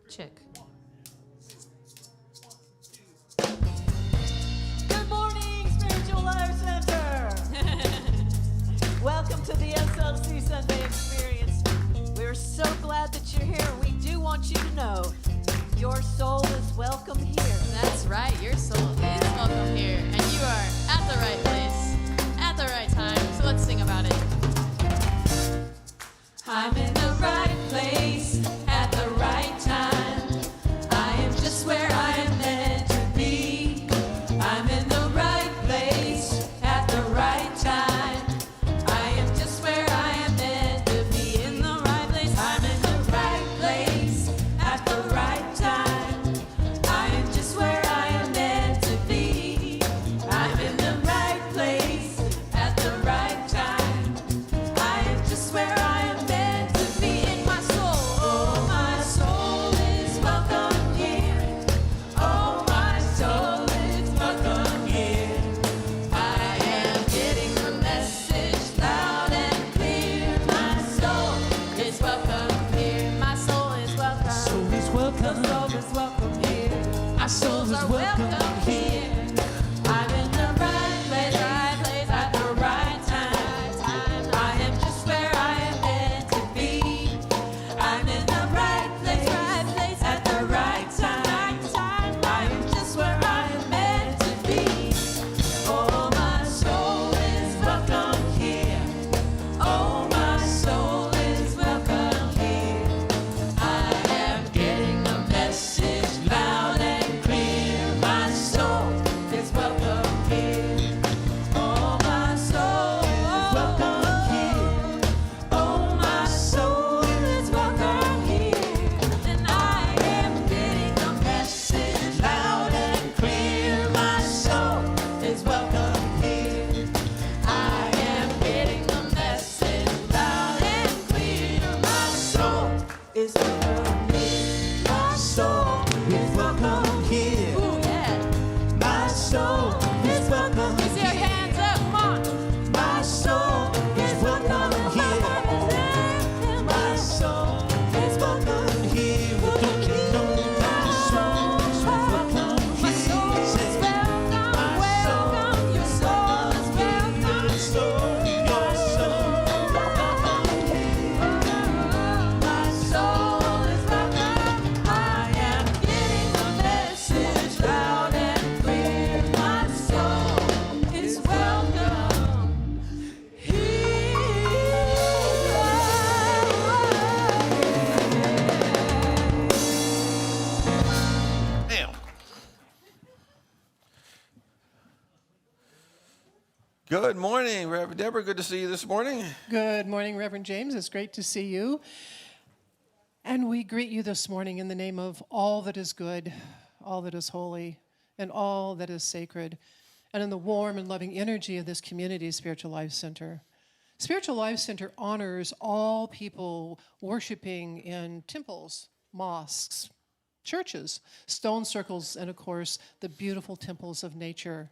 Check. Good morning, Spiritual Life Center. Welcome to the SLC Sunday Experience. We're so glad that you're here. We do want you to know your soul is welcome here. That's right, your soul is welcome here. And you are at the right place, at the right time. So let's sing about it. I'm in the right place at the right time. I am just where I am meant to be. I'm in the right place at the right time. I am just where I am meant to be. In the right place. I'm in the right place at the right time. I am just where I am meant to be. I'm in the right place at the right time. I am just where I am meant to be. In my soul. Oh, my soul is welcome here. Oh, my soul is welcome here. I am getting the message loud and clear. My soul is welcome here. My soul is welcome. Soul is welcome. The soul is welcome here. Our souls is welcome here. I'm in the right place at the right time. I am just where I am meant to be. I'm in the right place at the right time. I am just where I am meant to be. Oh, my soul is welcome here. Oh, my soul is welcome here. I am getting the message loud and clear. My soul is welcome here. Oh, my soul is welcome here. Oh, my soul is welcome here. And I am getting the message loud and clear. My soul is welcome here. I am getting the message loud and clear. My soul is welcome here. My soul is welcome here. Ooh, yeah. My soul is welcome See your here. hands up, come on. My soul is welcome here. My soul is welcome here. Well, don't you know that your soul is welcome here? My soul is welcome, welcome. Your soul is welcome. Your soul is welcome here. My soul is Good morning, Reverend Deborah. Good to see you this morning. Good morning, Reverend James. It's great to see you. And we greet you this morning in the name of all that is good, all that is holy, and all that is sacred, and in the warm and loving energy of this community, Spiritual Life Center. Spiritual Life Center honors all people worshiping in temples, mosques, churches, stone circles, and of course, the beautiful temples of nature,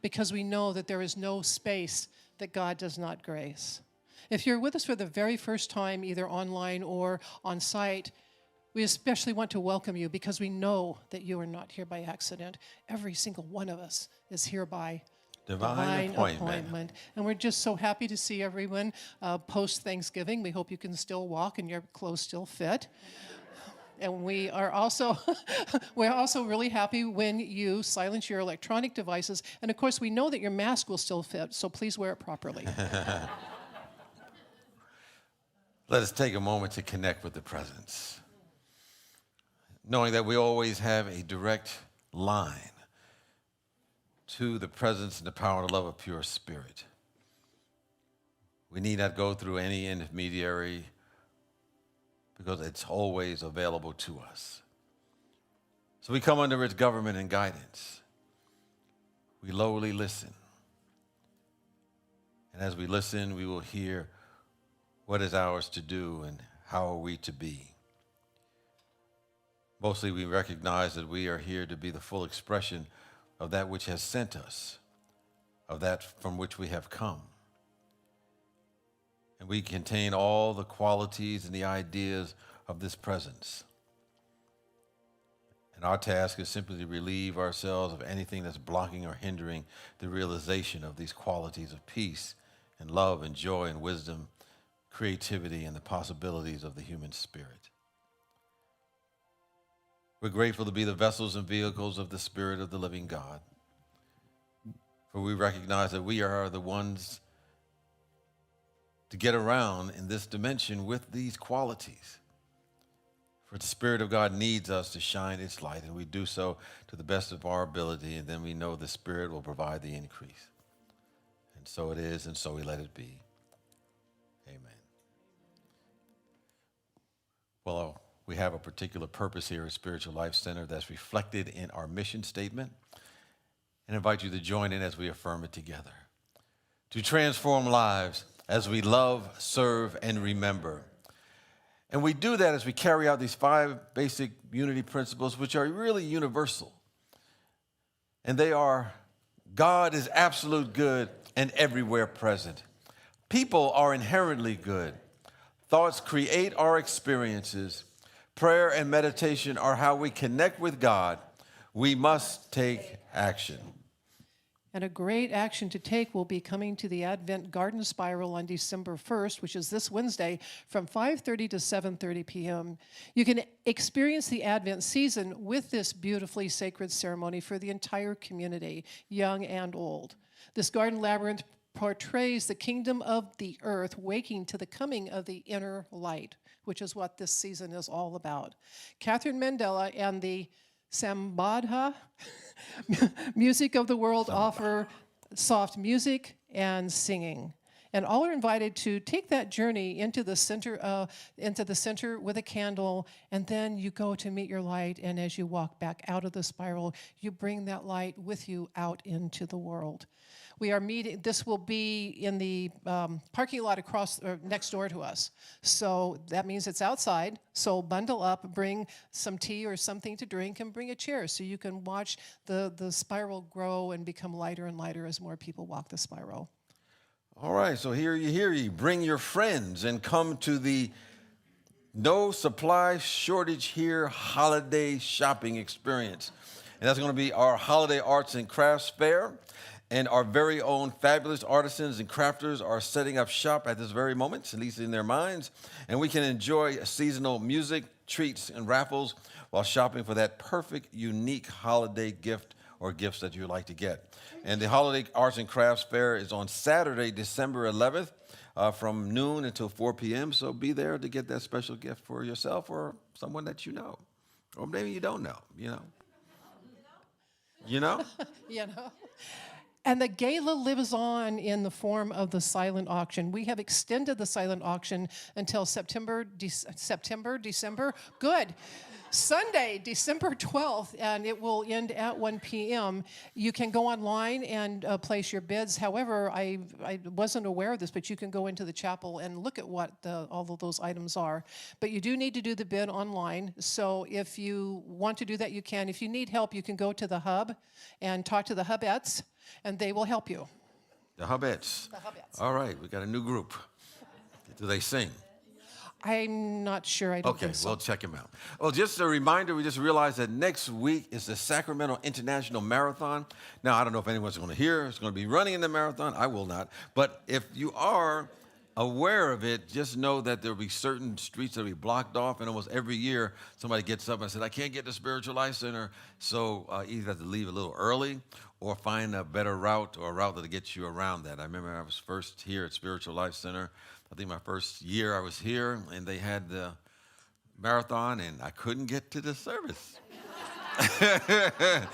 because we know that there is no space that God does not grace. If you're with us for the very first time, either online or on site, we especially want to welcome you because we know that you are not here by accident. Every single one of us is here by divine appointment. And we're just so happy to see everyone post-Thanksgiving. We hope you can still walk and your clothes still fit. And we are also we're also really happy when you silence your electronic devices. And of course, we know that your mask will still fit, so please wear it properly. Let us take a moment to connect with the presence, knowing that we always have a direct line to the presence and the power and love of pure spirit. We need not go through any intermediary because it's always available to us. So we come under its government and guidance. We lowly listen. And as we listen, we will hear what is ours to do and how are we to be. Mostly we recognize that we are here to be the full expression of that which has sent us, of that from which we have come. And we contain all the qualities and the ideas of this presence. And our task is simply to relieve ourselves of anything that's blocking or hindering the realization of these qualities of peace and love and joy and wisdom, creativity, and the possibilities of the human spirit. We're grateful to be the vessels and vehicles of the Spirit of the living God. For we recognize that we are the ones to get around in this dimension with these qualities. For the Spirit of God needs us to shine its light, and we do so to the best of our ability, and then we know the Spirit will provide the increase. And so it is, and so we let it be. Amen. Well, we have a particular purpose here at Spiritual Life Center that's reflected in our mission statement, and invite you to join in as we affirm it together. To transform lives as we love, serve, and remember. And we do that as we carry out these 5 basic unity principles, which are really universal. And they are: God is absolute good and everywhere present. People are inherently good. Thoughts create our experiences. Prayer and meditation are how we connect with God. We must take action. And a great action to take will be coming to the Advent Garden Spiral on December 1st, which is this Wednesday, from 5:30 to 7:30 p.m. You can experience the Advent season with this beautifully sacred ceremony for the entire community, young and old. This garden labyrinth portrays the kingdom of the earth waking to the coming of the inner light, which is what this season is all about. Catherine Mandela and the Sambadha Music of the World offer soft music and singing. And all are invited to take that journey into the center with a candle, and then you go to meet your light, and as you walk back out of the spiral, you bring that light with you out into the world. We are meeting, this will be in the parking lot next door to us. So that means it's outside. So bundle up, bring some tea or something to drink, and bring a chair so you can watch the spiral grow and become lighter and lighter as more people walk the spiral. All right, so hear ye. Bring your friends and come to the No Supply Shortage Here holiday shopping experience. And that's going to be our holiday arts and crafts fair. And our very own fabulous artisans and crafters are setting up shop at this very moment, at least in their minds. And we can enjoy seasonal music, treats, and raffles while shopping for that perfect, unique holiday gift or gifts that you'd like to get. And the Holiday Arts and Crafts Fair is on Saturday, December 11th, from noon until 4 p.m. So be there to get that special gift for yourself or someone that you know. Or maybe you don't know, you know. You know? You know? And the gala lives on in the form of the silent auction. We have extended the silent auction until December. Good. Sunday, December 12th, and it will end at 1 p.m. You can go online and place your bids. However, I wasn't aware of this, but you can go into the chapel and look at what all of those items are. But you do need to do the bid online. So if you want to do that, you can. If you need help, you can go to the hub and talk to the hubettes, and they will help you. The Hubettes. The hubettes. All right, we got a new group. Do they sing? I'm not sure. I don't Okay, think so. we'll check him out. Well, just a reminder, we just realized that next week is the Sacramento International Marathon. Now, I don't know if anyone's going to hear, it's going to be running in the marathon. I will not. But if you are aware of it, just know that there will be certain streets that will be blocked off, and almost every year somebody gets up and says, I can't get to Spiritual Life Center, so either have to leave a little early or find a better route or a route that gets you around that. I remember I was first here at Spiritual Life Center. I think my first year I was here, and they had the marathon, and I couldn't get to the service. At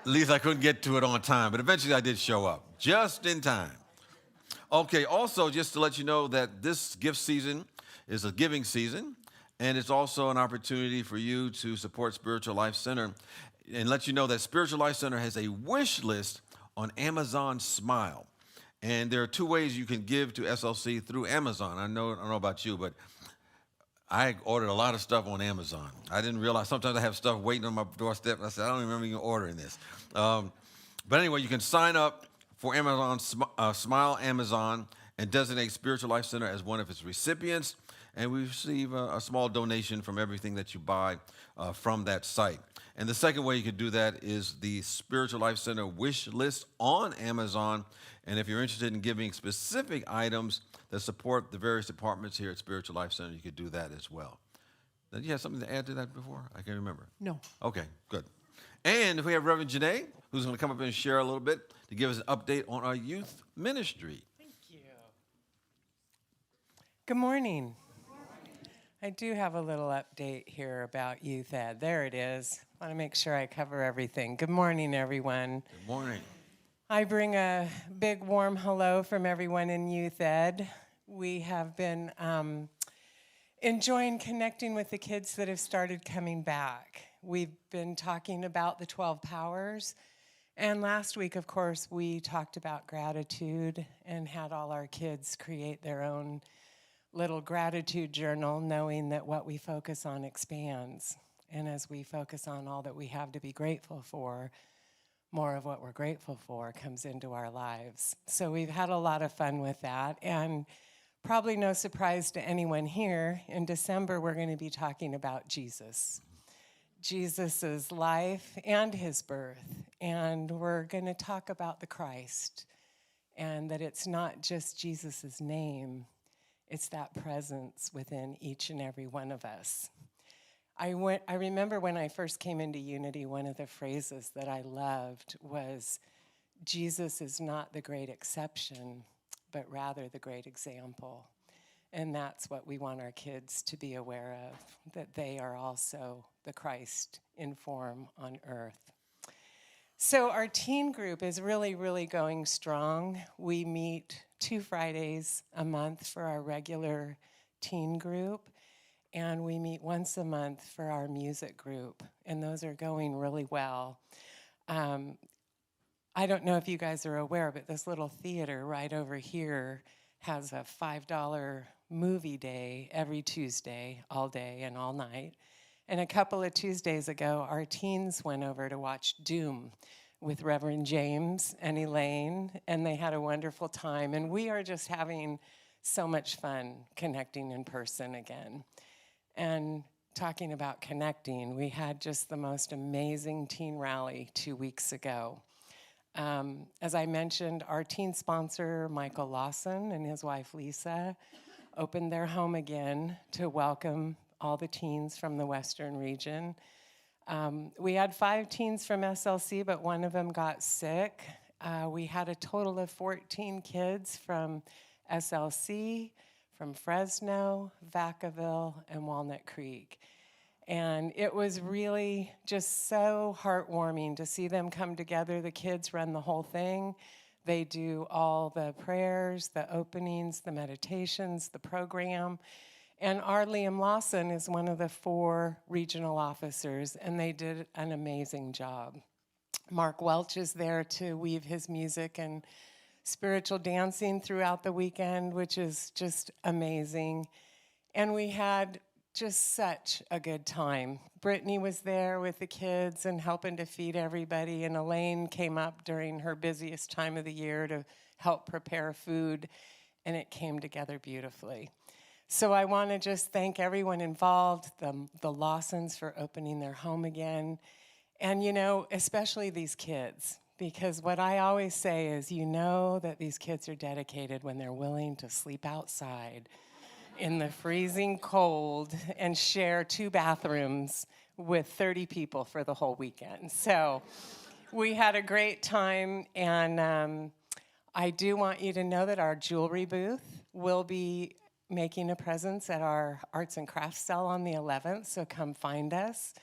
least I couldn't get to it on time, but eventually I did show up, just in time. Okay, also just to let you know that this gift season is a giving season, and it's also an opportunity for you to support Spiritual Life Center, and let you know that Spiritual Life Center has a wish list on Amazon Smile. And there are two ways you can give to SLC through Amazon. I don't know about you, but I ordered a lot of stuff on Amazon. I didn't realize sometimes I have stuff waiting on my doorstep, and I said, I don't even remember even ordering this. But anyway, you can sign up for Amazon Smile Amazon and designate Spiritual Life Center as one of its recipients, and we receive a small donation from everything that you buy from that site. And the second way you could do that is the Spiritual Life Center wish list on Amazon. And if you're interested in giving specific items that support the various departments here at Spiritual Life Center, you could do that as well. Did you have something to add to that before? I can't remember. No. Okay, good. And we have Reverend Janèe, who's going to come up and share a little bit to give us an update on our youth ministry. Thank you. Good morning. I do have a little update here about Youth Ed. There it is. I want to make sure I cover everything. Good morning, everyone. Good morning. I bring a big warm hello from everyone in Youth Ed. We have been enjoying connecting with the kids that have started coming back. We've been talking about the 12 powers. And last week, of course, we talked about gratitude and had all our kids create their own little gratitude journal, knowing that what we focus on expands. And as we focus on all that we have to be grateful for, more of what we're grateful for comes into our lives. So we've had a lot of fun with that. And probably no surprise to anyone here, in December, we're going to be talking about Jesus. Jesus' life and his birth. And we're going to talk about the Christ. And that it's not just Jesus' name, it's that presence within each and every one of us. I remember when I first came into Unity, one of the phrases that I loved was, Jesus is not the great exception, but rather the great example. And that's what we want our kids to be aware of, that they are also the Christ in form on earth. So our teen group is really, really going strong. We meet 2 Fridays a month for our regular teen group, and we meet once a month for our music group, and those are going really well. I don't know if you guys are aware, but this little theater right over here has a $5 movie day every Tuesday, all day and all night. And a couple of Tuesdays ago, our teens went over to watch Doom with Reverend James and Elaine, and they had a wonderful time. And we are just having so much fun connecting in person again. And talking about connecting, we had just the most amazing teen rally 2 weeks ago. As I mentioned, our teen sponsor, Michael Lawson, and his wife, Lisa, opened their home again to welcome all the teens from the Western region. We had 5 teens from SLC, but one of them got sick. We had a total of 14 kids from SLC, from Fresno, Vacaville, and Walnut Creek. And it was really just so heartwarming to see them come together. The kids run the whole thing. They do all the prayers, the openings, the meditations, the program. And our Liam Lawson is one of the 4 regional officers, and they did an amazing job. Mark Welch is there to weave his music and spiritual dancing throughout the weekend, which is just amazing. And we had just such a good time. Brittany was there with the kids and helping to feed everybody, and Elaine came up during her busiest time of the year to help prepare food, and it came together beautifully. So I want to just thank everyone involved, the Lawsons for opening their home again, and especially these kids, because what I always say is, that these kids are dedicated when they're willing to sleep outside in the freezing cold and share 2 bathrooms with 30 people for the whole weekend. So we had a great time, and I do want you to know that our jewelry booth will be making a presence at our arts and crafts sale on the 11th, so come find us.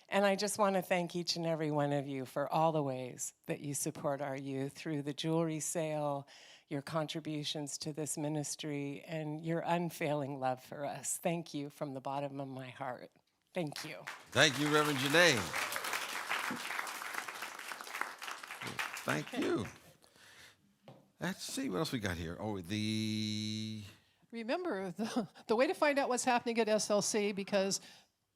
And I just want to thank each and every one of you for all the ways that you support our youth through the jewelry sale, your contributions to this ministry, and your unfailing love for us. Thank you from the bottom of my heart. Thank you. Thank you, Reverend Janèe. Thank you. Let's see what else we got here. Oh, Remember, the way to find out what's happening at SLC, because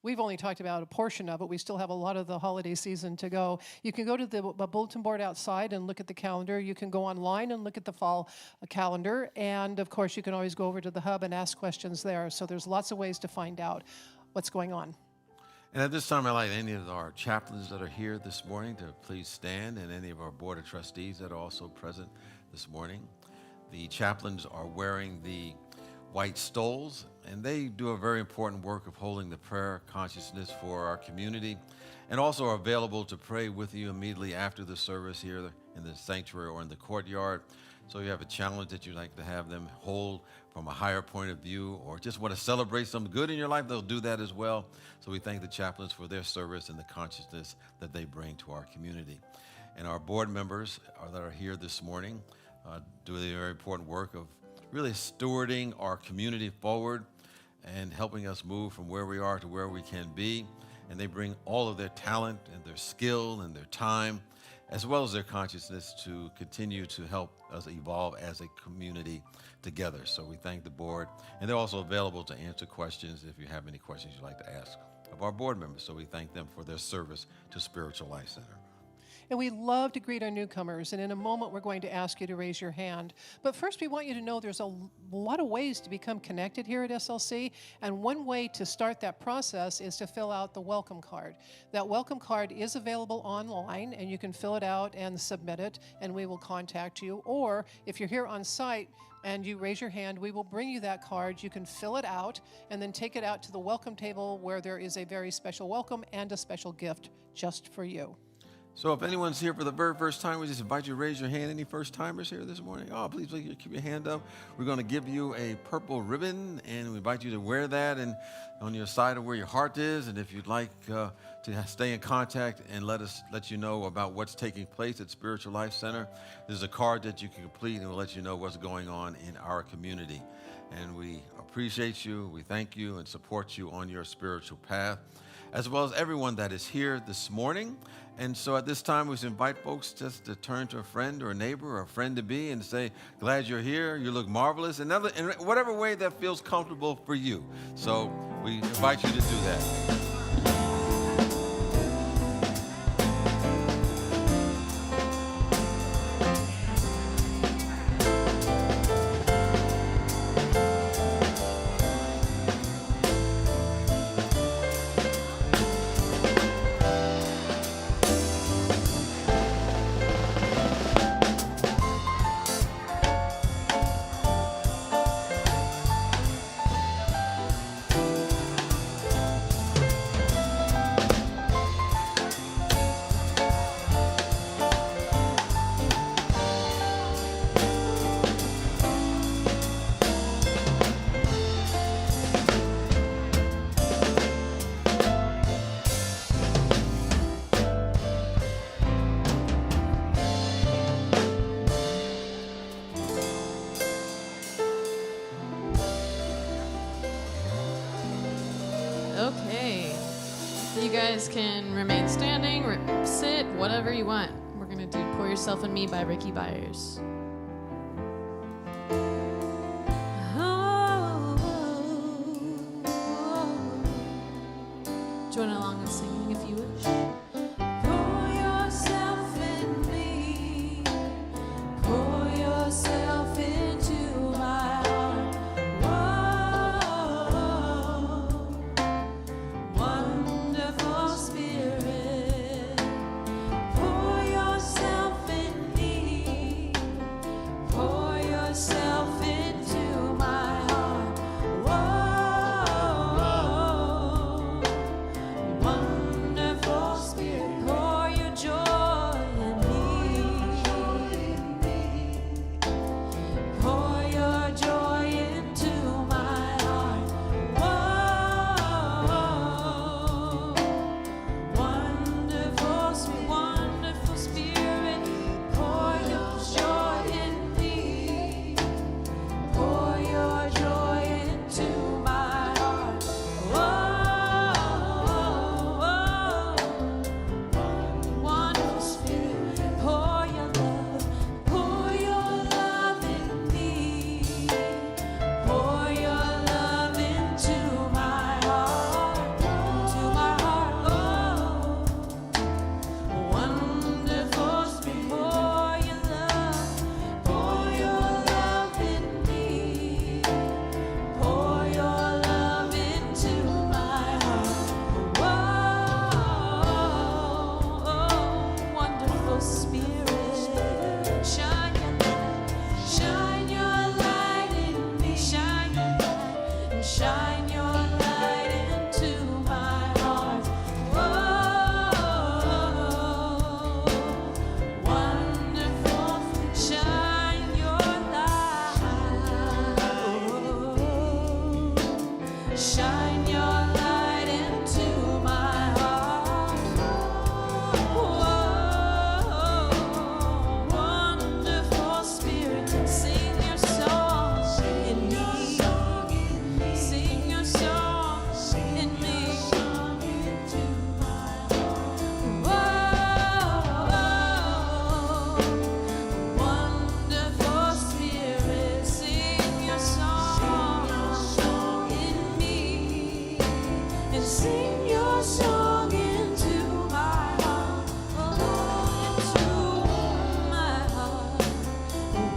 we've only talked about a portion of it. We still have a lot of the holiday season to go. You can go to the bulletin board outside and look at the calendar. You can go online and look at the fall calendar. And, of course, you can always go over to the hub and ask questions there. So there's lots of ways to find out what's going on. And at this time, I'd like any of our chaplains that are here this morning to please stand, and any of our board of trustees that are also present this morning. The chaplains are wearing the white stoles, and they do a very important work of holding the prayer consciousness for our community, and also are available to pray with you immediately after the service here in the sanctuary or in the courtyard. So if you have a challenge that you'd like to have them hold from a higher point of view, or just want to celebrate something good in your life, they'll do that as well. So we thank the chaplains for their service and the consciousness that they bring to our community. And our board members that are here this morning do the very important work of really stewarding our community forward and helping us move from where we are to where we can be. And they bring all of their talent and their skill and their time, as well as their consciousness, to continue to help us evolve as a community together. So we thank the board. And they're also available to answer questions if you have any questions you'd like to ask of our board members. So we thank them for their service to Spiritual Life Center. And we love to greet our newcomers, and in a moment we're going to ask you to raise your hand. But first we want you to know there's a lot of ways to become connected here at SLC, and one way to start that process is to fill out the welcome card. That welcome card is available online, and you can fill it out and submit it, and we will contact you. Or if you're here on site and you raise your hand, we will bring you that card. You can fill it out and then take it out to the welcome table, where there is a very special welcome and a special gift just for you. So if anyone's here for the very first time, we just invite you to raise your hand. Any first-timers here this morning? Oh, please keep your hand up. We're going to give you a purple ribbon, and we invite you to wear that and on your side of where your heart is. And if you'd like to stay in contact and let you know about what's taking place at Spiritual Life Center, there's a card that you can complete, and we'll let you know what's going on in our community. And we appreciate you, we thank you, and support you on your spiritual path, as well as everyone that is here this morning. And so at this time, we invite folks just to turn to a friend or a neighbor or a friend-to-be and say, glad you're here, you look marvelous, in whatever way that feels comfortable for you. So we invite you to do that. You guys can remain standing, sit, whatever you want. We're going to do Pour Yourself in Me by Ricky Byers. Join along with singing if you wish. Pour yourself in me. Pour yourself into my heart. Whoa, wonderful Spirit. Pour yourself in me. Pour yourself into my heart. Whoa, wonderful Spirit. Pour your joy in me. Pour your joy into my heart. Whoa, wonderful Spirit. Pour your joy in me. Pour your joy into my heart. Whoa, wonderful Spirit. Pour your love in me. Pour your love into my heart. To my heart. Oh, wonderful Spirit. Pour your love in me. Pour your love into my heart. Whoa, wonderful Spirit. Shine your light in me. Shine your light into my heart. Whoa, wonderful. Shine your light. Shine your light into my heart. Whoa, wonderful Spirit. Sing your song in me. Sing your song in me. Whoa, wonderful Spirit. Sing your song in me. And sing your song into my heart. Into my heart.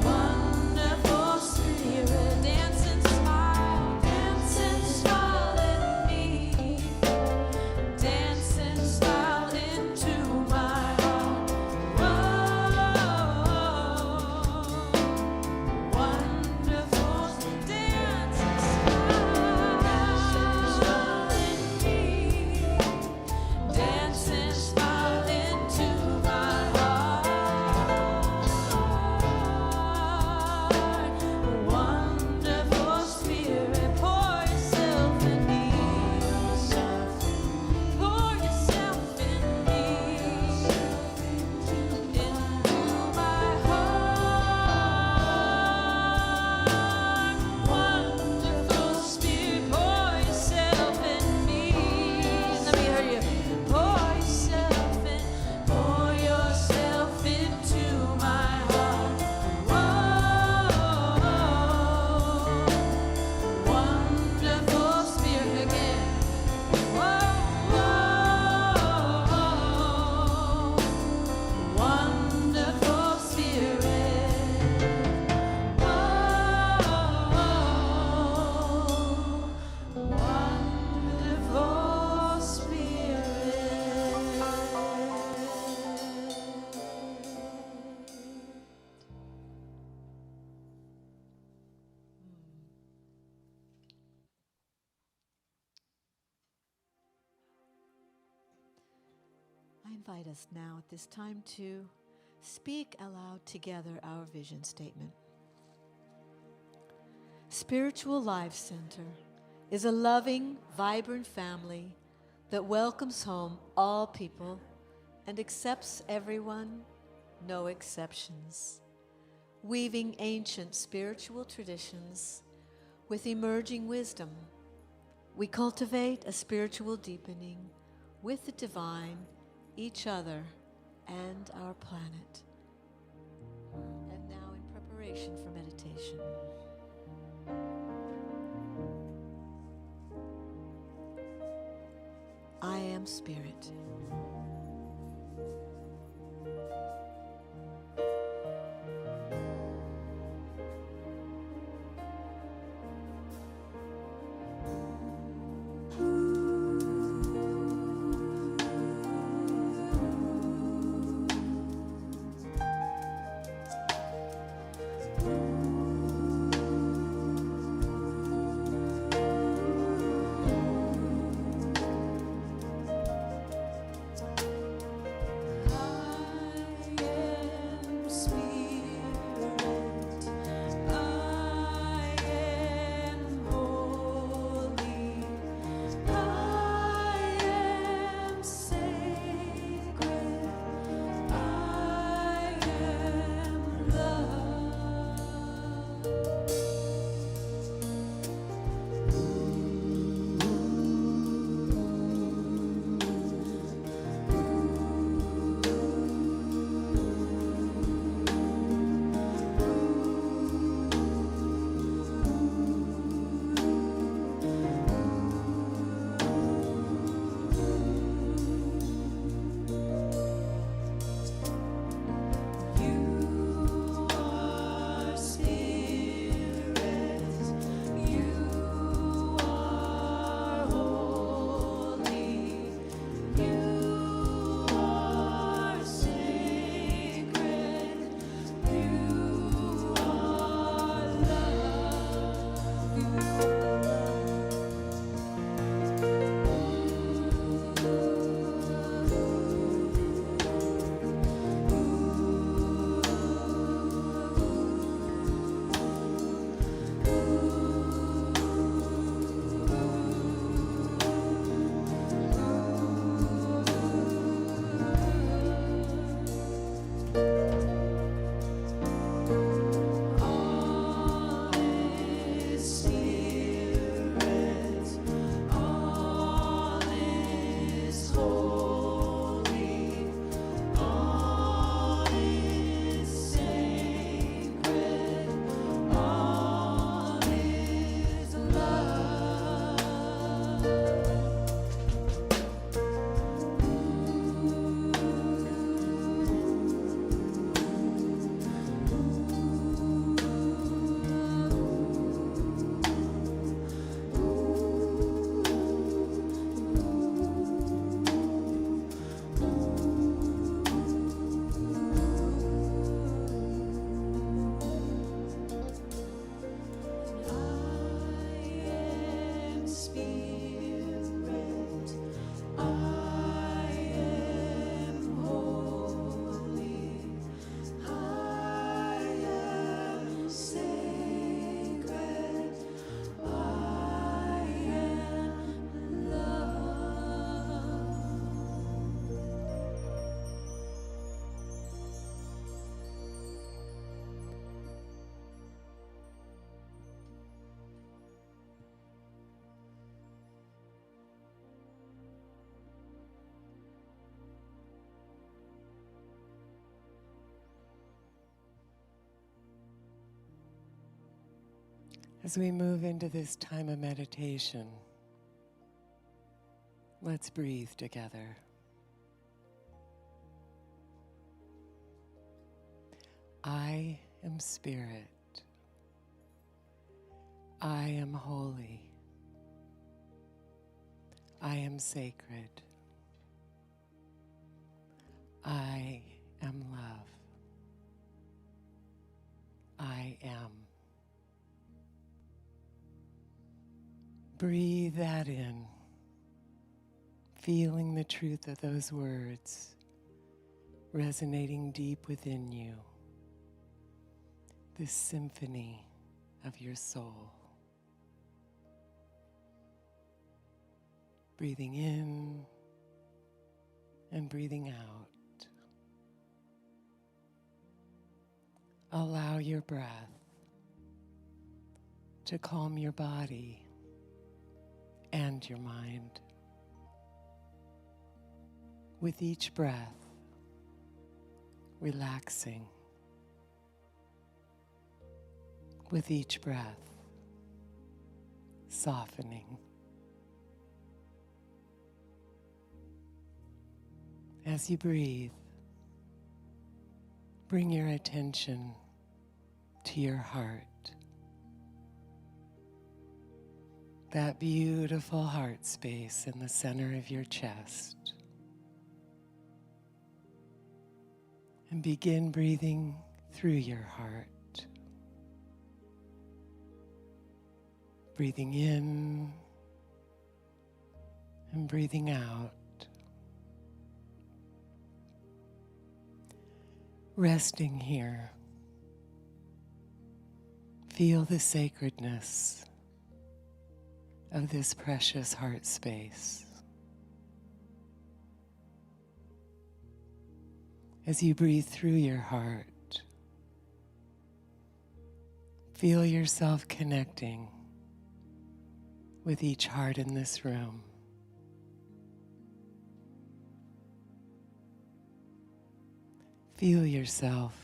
Wonderful Spirit. Dance and smile in me. Dance and smile into my heart. Whoa, wonderful. Dance and smile in me. Dance and smile into my heart. Wonderful Spirit, pour yourself in me. Pour yourself in me. Into my heart. Wonderful Spirit, pour yourself in me. Let me hear you. Pour yourself into my heart. Whoa, wonderful Spirit again. Whoa, wonderful Spirit. Wonderful Spirit. I invite us now at this time to speak aloud together our vision statement. Spiritual Life Center is a loving, vibrant family that welcomes home all people and accepts everyone, no exceptions. Weaving ancient spiritual traditions with emerging wisdom, we cultivate a spiritual deepening with the divine, each other, and our planet. And now, in preparation for meditation, I am spirit. As we move into this time of meditation, let's breathe together. I am spirit. I am holy. I am sacred. I am love. I am. Breathe that in, feeling the truth of those words resonating deep within you, this symphony of your soul. Breathing in and breathing out. Allow your breath to calm your body and your mind. with each breath, relaxing. With each breath, softening. As you breathe, bring your attention to your heart. That beautiful heart space in the center of your chest. And begin breathing through your heart. Breathing in and breathing out. Resting here. Feel the sacredness of this precious heart space. As you breathe through your heart, feel yourself connecting with each heart in this room. Feel yourself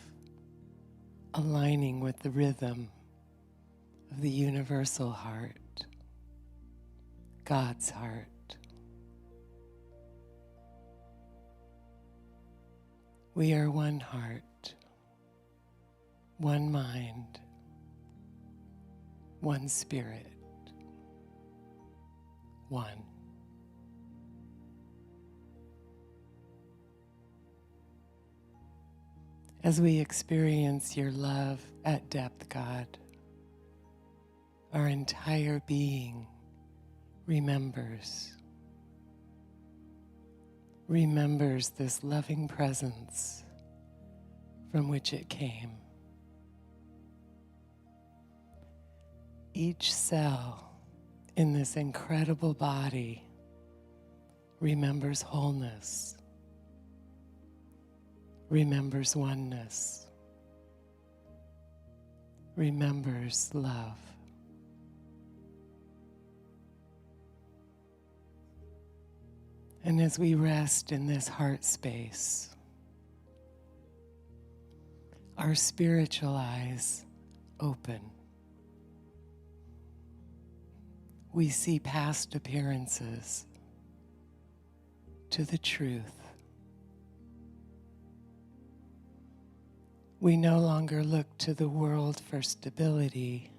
aligning with the rhythm of the universal heart, God's heart. We are one heart, one mind, one spirit, one. As we experience your love at depth, God, our entire being remembers this loving presence from which it came. Each cell in this incredible body remembers wholeness, remembers oneness, remembers love. And as we rest in this heart space, our spiritual eyes open. We see past appearances to the truth. We no longer look to the world for stability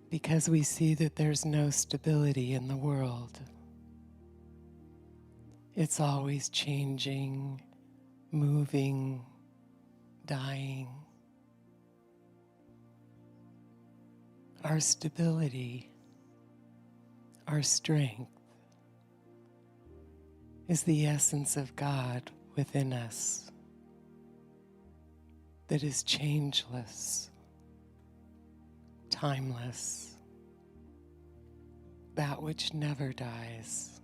because we see that there's no stability in the world. It's always changing, moving, dying. Our stability, our strength, is the essence of God within us that is changeless, timeless, that which never dies.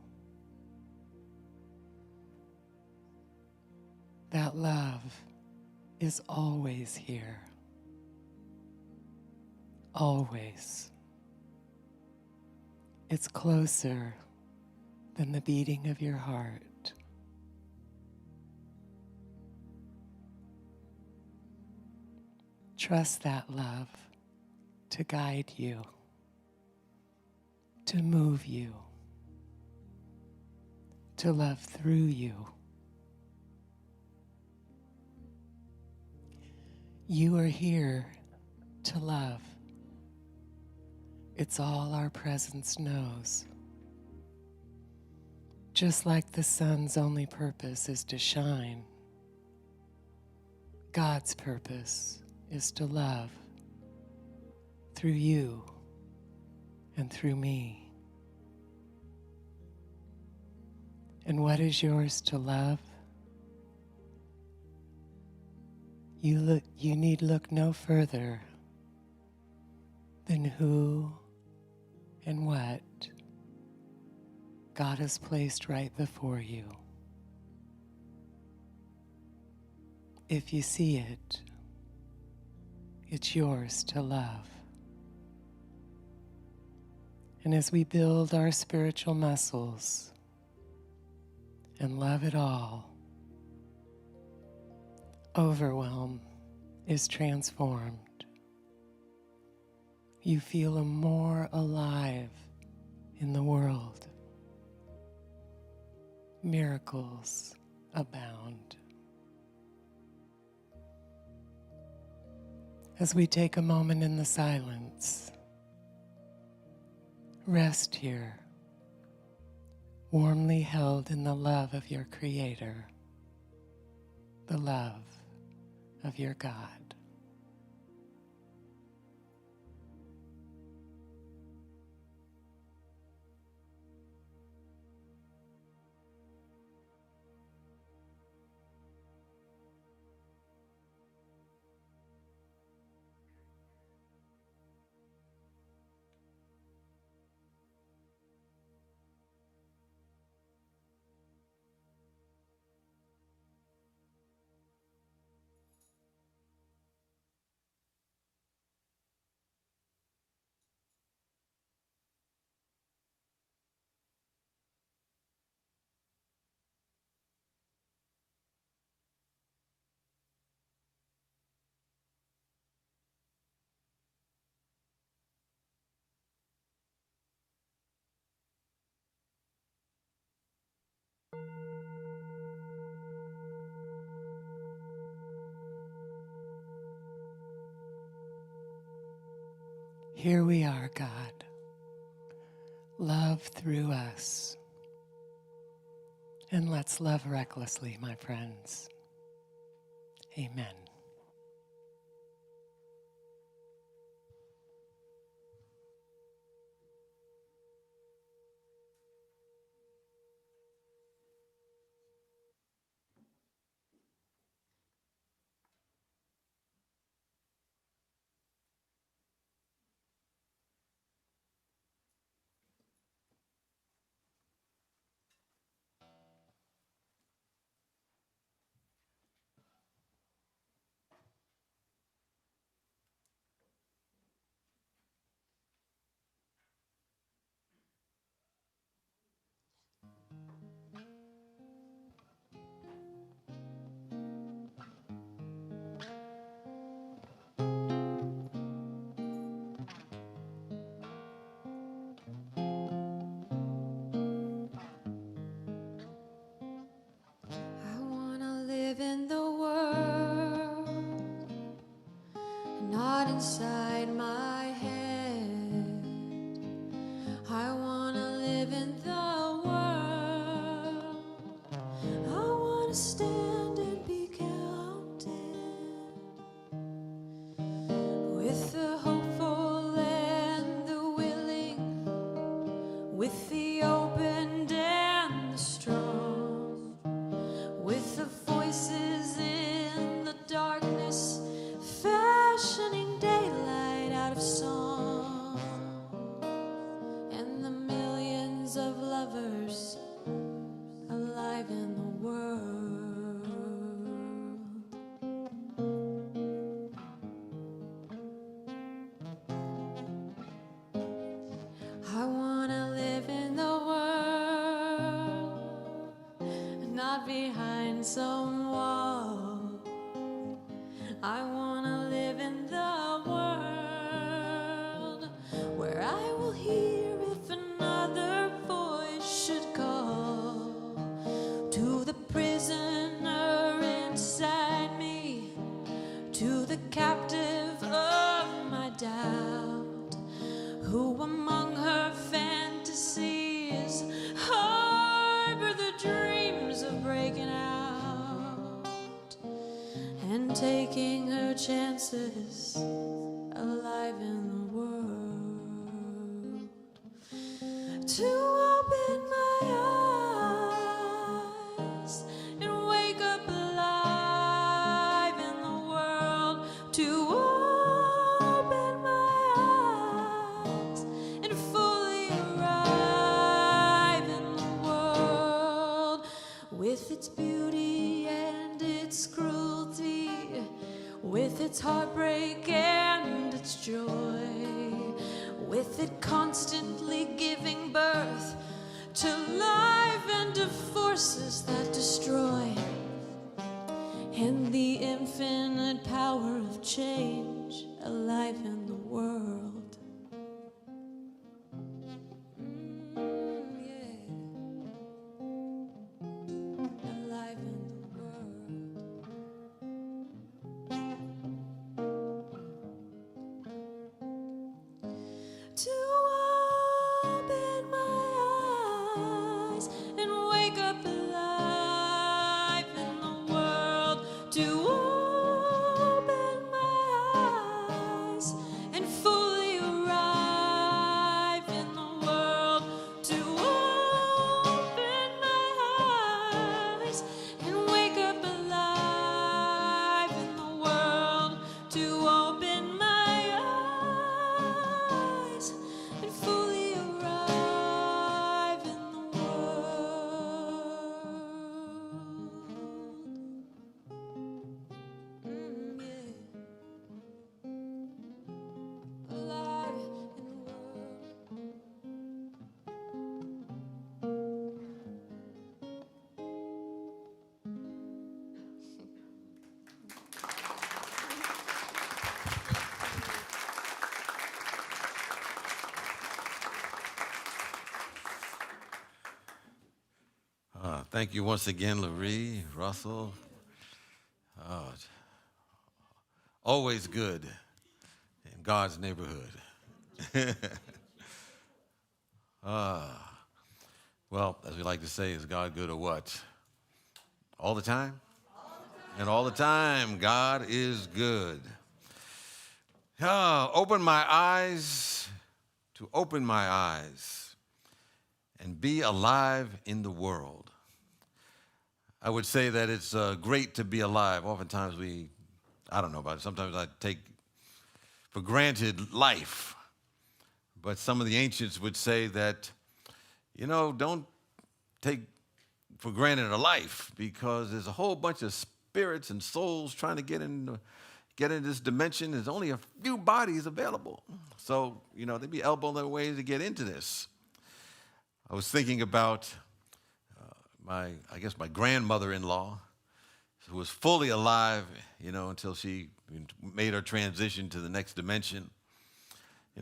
That love is always here. Always. It's closer than the beating of your heart. Trust that love to guide you, to move you, to love through you. You are here to love. It's all our presence knows. Just like the sun's only purpose is to shine, God's purpose is to love through you and through me. And what is yours to love? You need look no further than who and what God has placed right before you. If you see it, it's yours to love. And as we build our spiritual muscles and love it all. Overwhelm is transformed. You feel more alive in the world. Miracles abound. As we take a moment in the silence, rest here, warmly held in the love of your Creator, the love of your God. Here we are, God. Love through us. And let's love recklessly, my friends. Amen. I wanna live in the world, not inside my head. I wanna live in the world. I wanna stand and be counted with the hopeful and the willing, with the open and the strong, with the voices in the darkness, fashioning daylight out of song, and the millions of lovers alive in the world. I wanna live in the world, not behind some wall. I wanna live in the world where I will hear if another voice should call to the prisoner inside me, to the captive of my doubt, who among her fantasies harbor the dreams of breaking out and taking her chances alive in the world. To open my eyes and wake up alive in the world. To open my eyes and fully arrive in the world, with its beauty and its cruelty, with its heartbreak and its joy, with it constantly giving birth to life and to forces that change, alive in the world. Yeah. Alive in the world. To open my eyes and wake up alive in the world. To open my eyes and fully arrive in the world. To open my eyes and wake up alive in the world. To open my eyes and fully arrive in the world. Yeah. Alive in the world. Thank you once again, Laree, Russell. Always good in God's neighborhood. Well, as we like to say, is God good or what? All the time? And all the time, God is good. Open my eyes, to open my eyes and be alive in the world. I would say that it's great to be alive. Oftentimes I don't know about it, sometimes I take for granted life. But some of the ancients would say that, don't take for granted a life, because there's a whole bunch of spirits and souls trying to get in this dimension. There's only a few bodies available. So, they'd be elbowing their ways to get into this. I was thinking about my grandmother-in-law, who was fully alive, until she made her transition to the next dimension.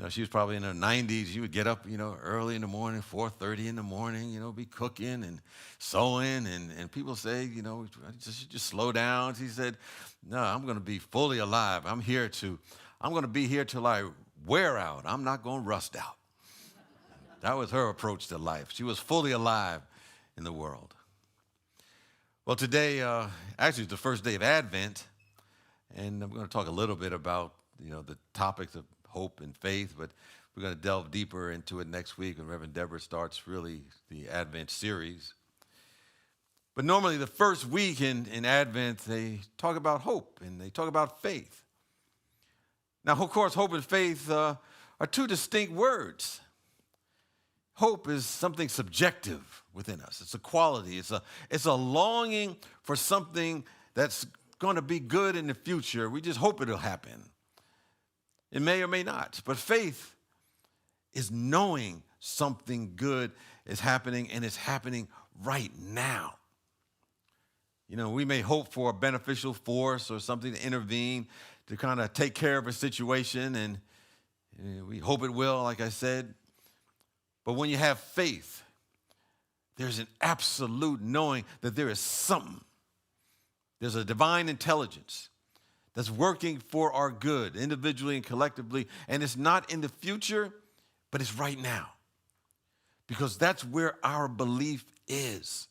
She was probably in her 90s. She would get up, early in the morning, 4:30 in the morning, be cooking and sewing. And people say, just slow down. She said, no, I'm going to be fully alive. I'm going to be here till I wear out. I'm not going to rust out. That was her approach to life. She was fully alive in the world. Well, today, actually, is the first day of Advent, and I'm going to talk a little bit about, the topics of hope and faith, but we're going to delve deeper into it next week when Reverend Deborah starts really the Advent series. But normally the first week in Advent, they talk about hope and they talk about faith. Now, of course, hope and faith are two distinct words. Hope is something subjective within us. It's a quality. It's a longing for something that's going to be good in the future. We just hope it'll happen. It may or may not. But faith is knowing something good is happening, and it's happening right now. We may hope for a beneficial force or something to intervene to kind of take care of a situation, and we hope it will, like I said. But when you have faith, there's an absolute knowing that there is something. There's a divine intelligence that's working for our good, individually and collectively. And it's not in the future, but it's right now. Because that's where our belief is.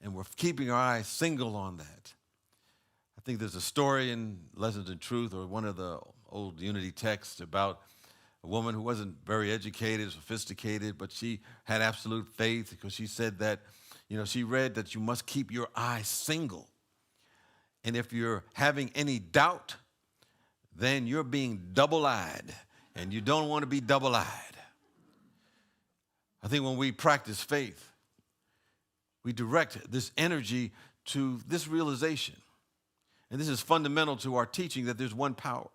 And we're keeping our eyes single on that. I think there's a story in Lessons in Truth, or one of the old Unity texts, about a woman who wasn't very educated, sophisticated, but she had absolute faith, because she said that, she read that you must keep your eyes single. And if you're having any doubt, then you're being double-eyed, and you don't want to be double-eyed. I think when we practice faith, we direct this energy to this realization. And this is fundamental to our teaching, that there's one power.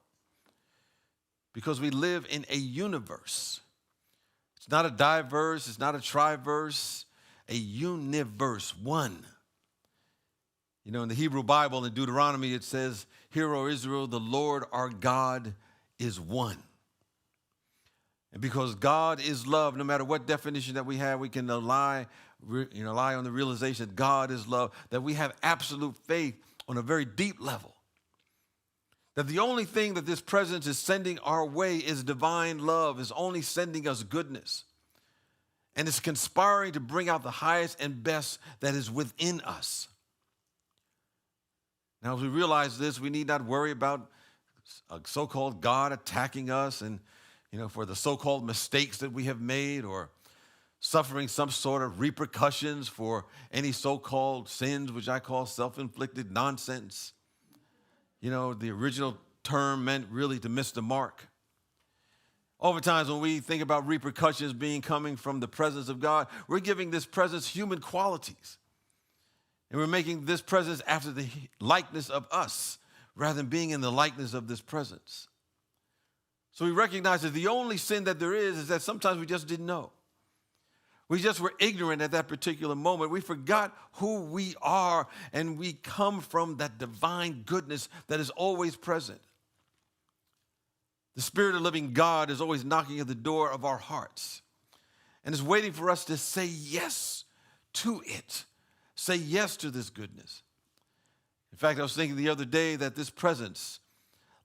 Because we live in a universe. It's not a diverse, it's not a triverse, a universe, one. You know, in the Hebrew Bible, in Deuteronomy, it says, "Hear, O Israel, the Lord our God is one." And because God is love, no matter what definition that we have, we can rely on the realization that God is love, that we have absolute faith on a very deep level. That the only thing that this presence is sending our way is divine love, is only sending us goodness. And it's conspiring to bring out the highest and best that is within us. Now, as we realize this, we need not worry about a so-called God attacking us and, for the so-called mistakes that we have made, or suffering some sort of repercussions for any so-called sins, which I call self-inflicted nonsense. The original term meant really to miss the mark. Oftentimes when we think about repercussions coming from the presence of God, we're giving this presence human qualities. And we're making this presence after the likeness of us, rather than being in the likeness of this presence. So we recognize that the only sin that there is that sometimes we just didn't know. We just were ignorant at that particular moment. We forgot who we are, and we come from that divine goodness that is always present. The Spirit of the living God is always knocking at the door of our hearts and is waiting for us to say yes to it. Say yes to this goodness. In fact, I was thinking the other day that this presence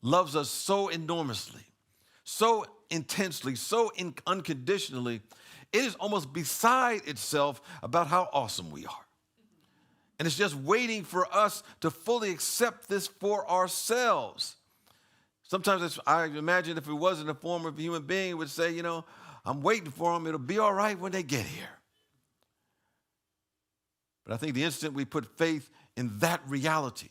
loves us so enormously, so intensely, so unconditionally, it is almost beside itself about how awesome we are. And it's just waiting for us to fully accept this for ourselves. Sometimes I imagine if it was in the form of a human being, it would say, I'm waiting for them. It'll be all right when they get here. But I think the instant we put faith in that reality,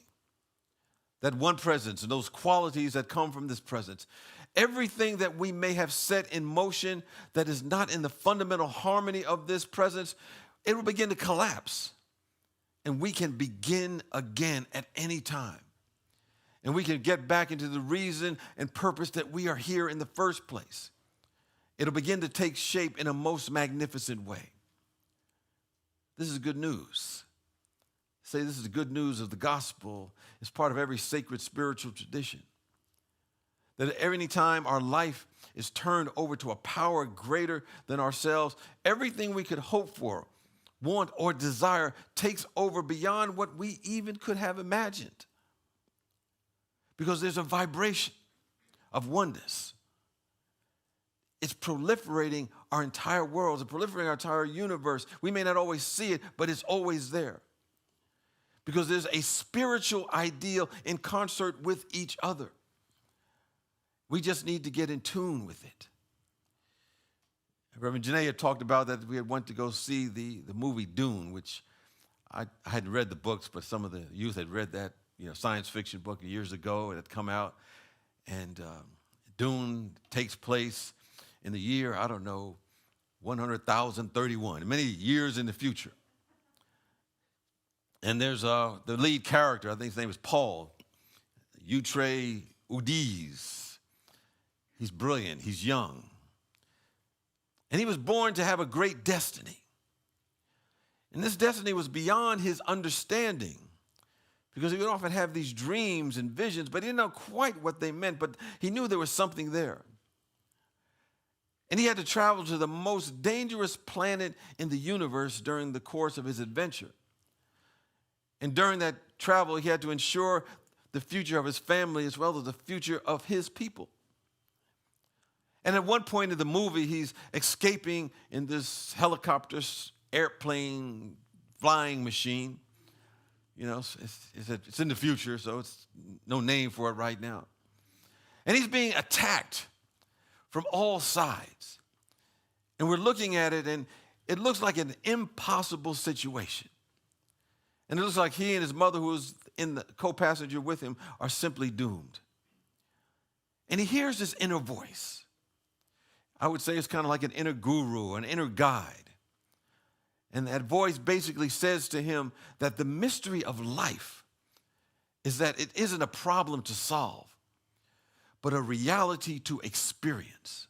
that one presence and those qualities that come from this presence, everything that we may have set in motion that is not in the fundamental harmony of this presence, it will begin to collapse. And we can begin again at any time. And we can get back into the reason and purpose that we are here in the first place. It'll begin to take shape in a most magnificent way. This is good news. Say this is the good news of the gospel. It's part of every sacred spiritual tradition. That at any time our life is turned over to a power greater than ourselves, everything we could hope for, want, or desire takes over beyond what we even could have imagined. Because there's a vibration of oneness. It's proliferating our entire world. It's proliferating our entire universe. We may not always see it, but it's always there. Because there's a spiritual ideal in concert with each other. We just need to get in tune with it. Reverend Janèe had talked about that we had went to go see the movie Dune, which I hadn't read the books, but some of the youth had read that science fiction book years ago. It had come out. And Dune takes place in the year, 100,031, many years in the future. And there's the lead character, I think his name is Paul, Atreides. He's brilliant, he's young. And he was born to have a great destiny. And this destiny was beyond his understanding, because he would often have these dreams and visions, but he didn't know quite what they meant, but he knew there was something there. And he had to travel to the most dangerous planet in the universe during the course of his adventure. And during that travel, he had to ensure the future of his family as well as the future of his people. And at one point in the movie, he's escaping in this helicopter, airplane, flying machine. It's in the future, so it's no name for it right now. And he's being attacked from all sides. And we're looking at it, and it looks like an impossible situation. And it looks like he and his mother, who's in the co-passenger with him, are simply doomed. And he hears this inner voice. I would say it's kind of like an inner guru, an inner guide. And that voice basically says to him that the mystery of life is that it isn't a problem to solve, but a reality to experience.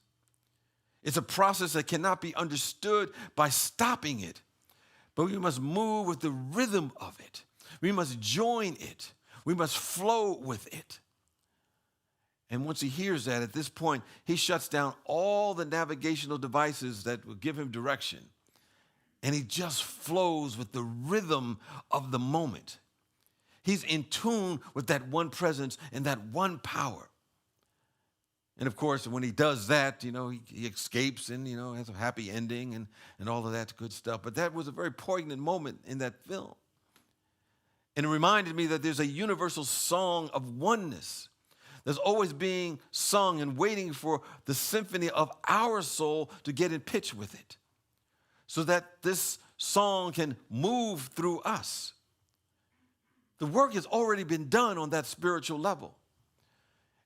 It's a process that cannot be understood by stopping it, but we must move with the rhythm of it. We must join it. We must flow with it. And once he hears that, at this point, he shuts down all the navigational devices that will give him direction. And he just flows with the rhythm of the moment. He's in tune with that one presence and that one power. And of course, when he does that, he escapes and, has a happy ending and all of that good stuff. But that was a very poignant moment in that film. And it reminded me that there's a universal song of oneness that's always being sung and waiting for the symphony of our soul to get in pitch with it, so that this song can move through us. The work has already been done on that spiritual level.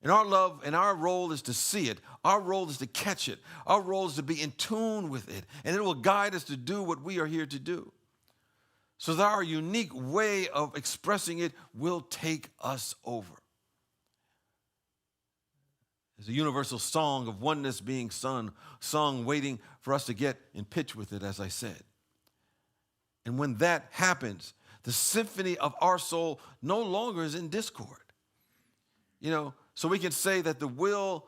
And our love and our role is to see it. Our role is to catch it. Our role is to be in tune with it. And it will guide us to do what we are here to do. So that our unique way of expressing it will take us over. There's a universal song of oneness being sung waiting for us to get in pitch with it, as I said. And when that happens, the symphony of our soul no longer is in discord. So we can say that the will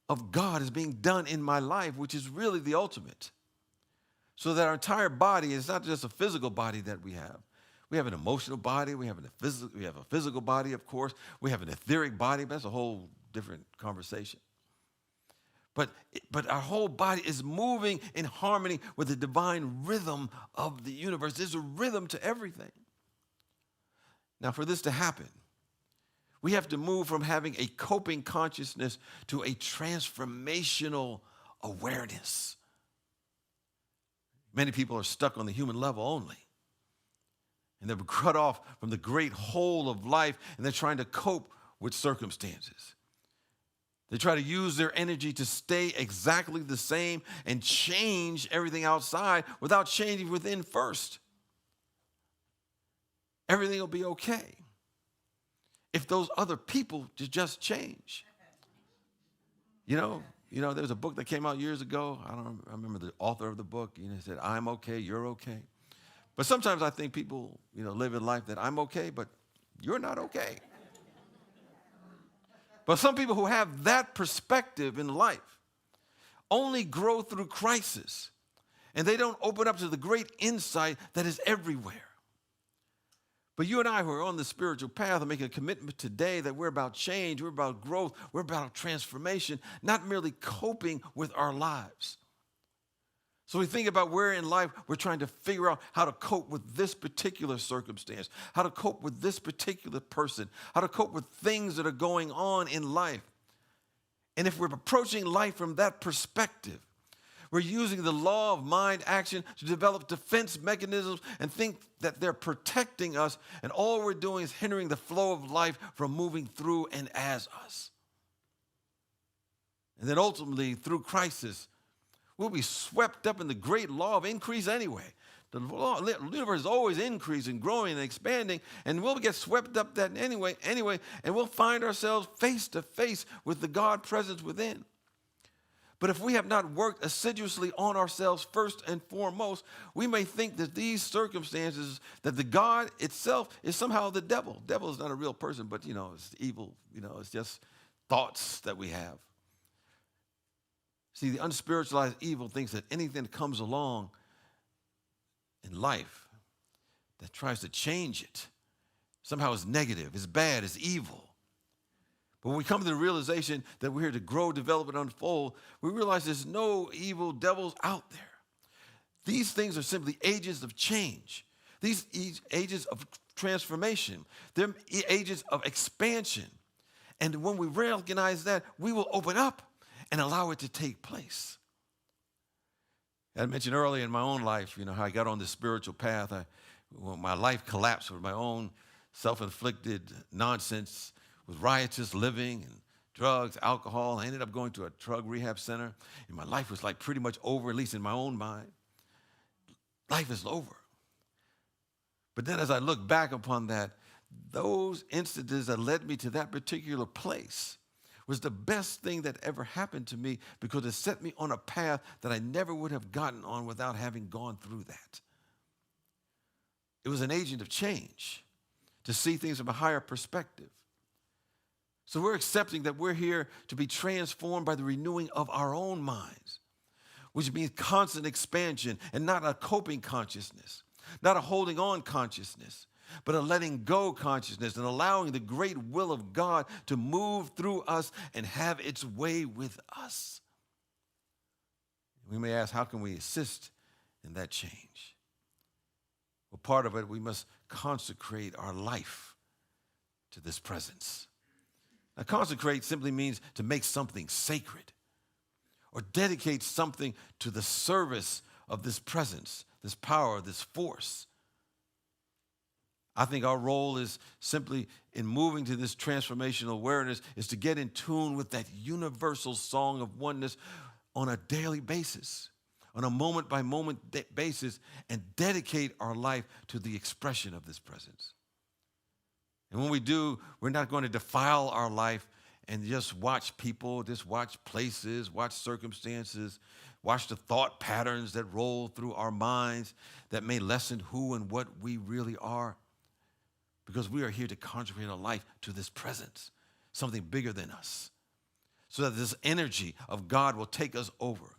of God is being done in my life, which is really the ultimate. So that our entire body is not just a physical body that we have. We have an emotional body. We have a physical body, of course. We have an etheric body. But that's a whole different conversation. But our whole body is moving in harmony with the divine rhythm of the universe. There's a rhythm to everything. Now, for this to happen, we have to move from having a coping consciousness to a transformational awareness. Many people are stuck on the human level only. And they're cut off from the great whole of life, and they're trying to cope with circumstances. They try to use their energy to stay exactly the same and change everything outside without changing within first. Everything will be okay if those other people just change. There's a book that came out years ago. I remember the author of the book. He said, "I'm okay, you're okay." But sometimes I think people, live in life that I'm okay, but you're not okay. But some people who have that perspective in life only grow through crisis, and they don't open up to the great insight that is everywhere. But you and I who are on the spiritual path are making a commitment today that we're about change, we're about growth, we're about transformation, not merely coping with our lives. So we think about where in life we're trying to figure out how to cope with this particular circumstance, how to cope with this particular person, how to cope with things that are going on in life. And if we're approaching life from that perspective, we're using the law of mind action to develop defense mechanisms and think that they're protecting us, and all we're doing is hindering the flow of life from moving through and as us. And then ultimately, through crisis, we'll be swept up in the great law of increase anyway. The universe is always increasing, growing, and expanding, and we'll get swept up that anyway, and we'll find ourselves face to face with the God presence within. But if we have not worked assiduously on ourselves first and foremost, we may think that these circumstances, that the God itself is somehow the devil. Devil is not a real person, but, it's evil. It's just thoughts that we have. See, the unspiritualized evil thinks that anything that comes along in life that tries to change it somehow is negative, is bad, is evil. But when we come to the realization that we're here to grow, develop, and unfold, we realize there's no evil devils out there. These things are simply agents of change. These agents of transformation. They're agents of expansion. And when we recognize that, we will open up and allow it to take place. I mentioned earlier in my own life, how I got on this spiritual path. My life collapsed with my own self-inflicted nonsense, with riotous living and drugs, alcohol. I ended up going to a drug rehab center, and my life was like pretty much over, at least in my own mind. Life is over. But then as I look back upon that, those instances that led me to that particular place was the best thing that ever happened to me, because it set me on a path that I never would have gotten on without having gone through that. It was an agent of change. to see things from a higher perspective. So we're accepting that we're here to be transformed by the renewing of our own minds, which means constant expansion and not a coping consciousness, not a holding on consciousness, but a letting go consciousness and allowing the great will of God to move through us and have its way with us. We may ask, how can we assist in that change? Well, part of it, we must consecrate our life to this presence. Now, consecrate simply means to make something sacred or dedicate something to the service of this presence, this power, this force. I think our role is simply in moving to this transformational awareness is to get in tune with that universal song of oneness on a daily basis, on a moment-by-moment basis, and dedicate our life to the expression of this presence. And when we do, we're not going to defile our life and just watch people, just watch places, watch circumstances, watch the thought patterns that roll through our minds that may lessen who and what we really are. Because we are here to consecrate our life to this presence, something bigger than us, so that this energy of God will take us over.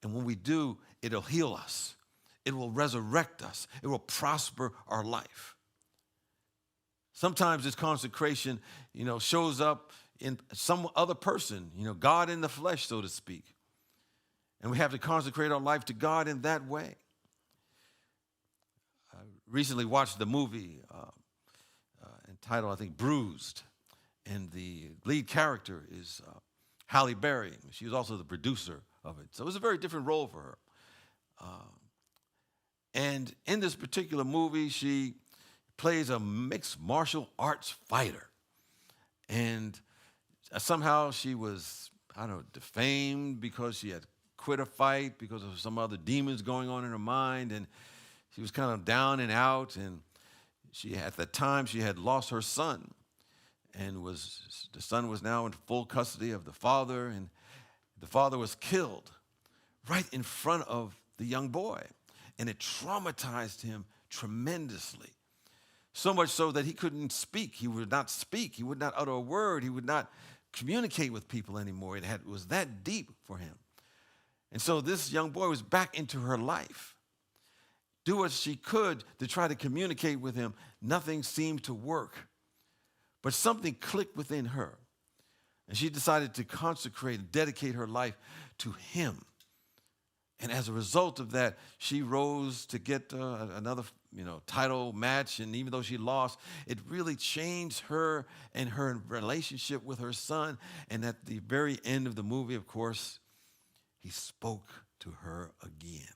And when we do, it'll heal us. It will resurrect us. It will prosper our life. Sometimes this consecration, shows up in some other person, God in the flesh, so to speak. And we have to consecrate our life to God in that way. I recently watched the movie entitled, I think, Bruised. And the lead character is Halle Berry. She was also the producer of it. So it was a very different role for her. And in this particular movie, she plays a mixed martial arts fighter. And somehow she was, defamed because she had quit a fight because of some other demons going on in her mind. And she was kind of down and out. And at the time, she had lost her son. And the son was now in full custody of the father. And the father was killed right in front of the young boy. And it traumatized him tremendously. So much so that he couldn't speak. He would not speak. He would not utter a word. He would not communicate with people anymore. It was that deep for him. And so this young boy was back into her life. Do what she could to try to communicate with him. Nothing seemed to work. But something clicked within her. And she decided to consecrate and dedicate her life to him. And as a result of that, she rose to get another title match. And even though she lost, it really changed her and her relationship with her son. And at the very end of the movie, of course, he spoke to her again.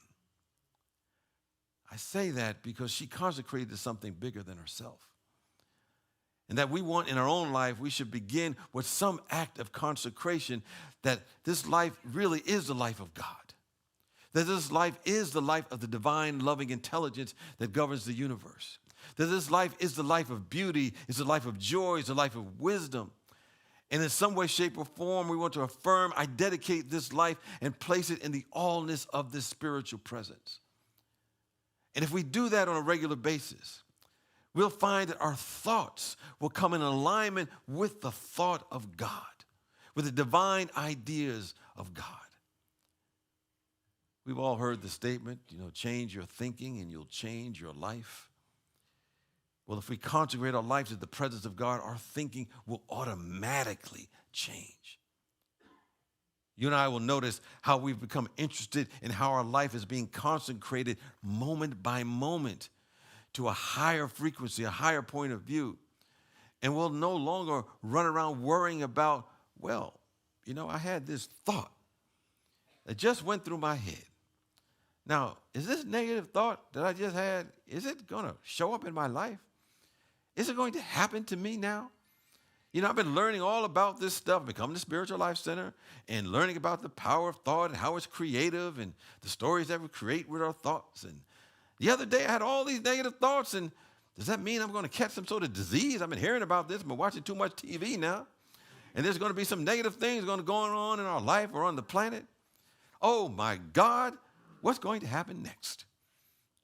I say that because she consecrated to something bigger than herself. And that we want in our own life, we should begin with some act of consecration, that this life really is the life of God. That this life is the life of the divine loving intelligence that governs the universe. That this life is the life of beauty, is the life of joy, is the life of wisdom. And in some way, shape, or form, we want to affirm, I dedicate this life and place it in the allness of this spiritual presence. And if we do that on a regular basis, we'll find that our thoughts will come in alignment with the thought of God, with the divine ideas of God. We've all heard the statement, change your thinking and you'll change your life. Well, if we consecrate our lives to the presence of God, our thinking will automatically change. You and I will notice how we've become interested in how our life is being consecrated moment by moment to a higher frequency, a higher point of view. And we'll no longer run around worrying about, I had this thought that just went through my head. Now, is this negative thought that I just had, is it going to show up in my life? Is it going to happen to me now? I've been learning all about this stuff, becoming the Spiritual Life Center, and learning about the power of thought and how it's creative and the stories that we create with our thoughts. And the other day, I had all these negative thoughts, and does that mean I'm going to catch some sort of disease? I've been hearing about this. I've been watching too much TV now. And there's going to be some negative things going on in our life or on the planet. Oh, my God, what's going to happen next?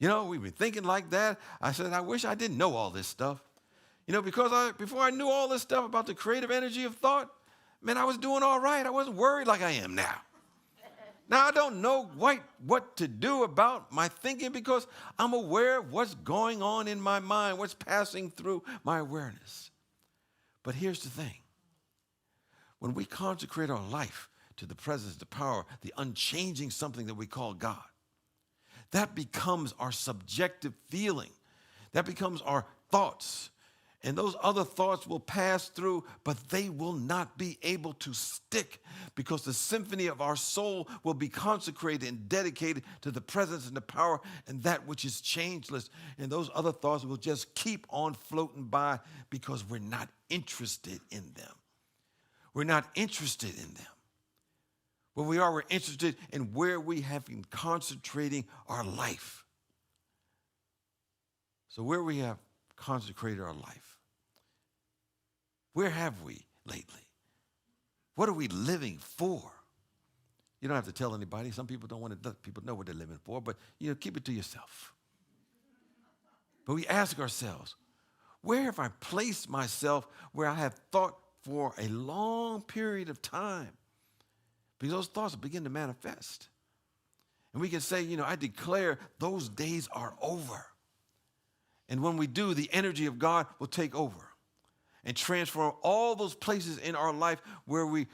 We've been thinking like that. I said, I wish I didn't know all this stuff. You know, before I knew all this stuff about the creative energy of thought, man, I was doing all right. I wasn't worried like I am now. Now, I don't know what to do about my thinking because I'm aware of what's going on in my mind, what's passing through my awareness. But here's the thing. When we consecrate our life to the presence, the power, the unchanging something that we call God, that becomes our subjective feeling. That becomes our thoughts. And those other thoughts will pass through, but they will not be able to stick because the symphony of our soul will be consecrated and dedicated to the presence and the power and that which is changeless. And those other thoughts will just keep on floating by because we're not interested in them. We're not interested in them. When we are, we're interested in where we have been concentrating our life. So where we have consecrated our life, where have we lately? What are we living for? You don't have to tell anybody. Some people don't want to let people know what they're living for, but keep it to yourself. But we ask ourselves, where have I placed myself where I have thought for a long period of time? Because those thoughts begin to manifest. And we can say, I declare those days are over. And when we do, the energy of God will take over and transform all those places in our life where we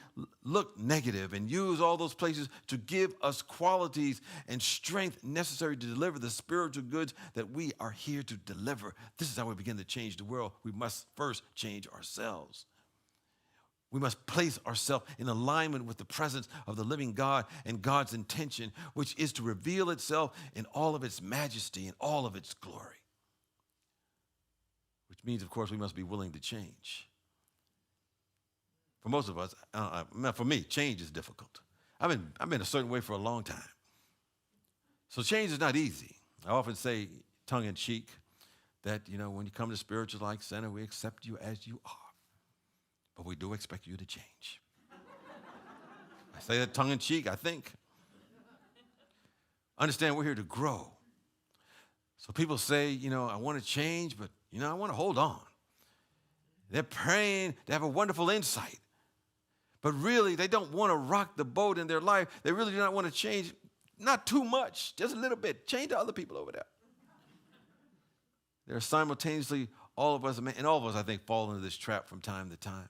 look negative and use all those places to give us qualities and strength necessary to deliver the spiritual goods that we are here to deliver. This is how we begin to change the world. We must first change ourselves. We must place ourselves in alignment with the presence of the living God and God's intention, which is to reveal itself in all of its majesty and all of its glory. Which means, of course, we must be willing to change. For most of us, for me, change is difficult. I've been a certain way for a long time. So change is not easy. I often say, tongue in cheek, that, when you come to Spiritual Life Center, we accept you as you are. But we do expect you to change. I say that tongue in cheek, I think. Understand we're here to grow. So people say, I want to change, but, I want to hold on. They're praying to have a wonderful insight. But really, they don't want to rock the boat in their life. They really do not want to change, not too much, just a little bit. Change to other people over there. There are simultaneously all of us, and all of us, I think, fall into this trap from time to time.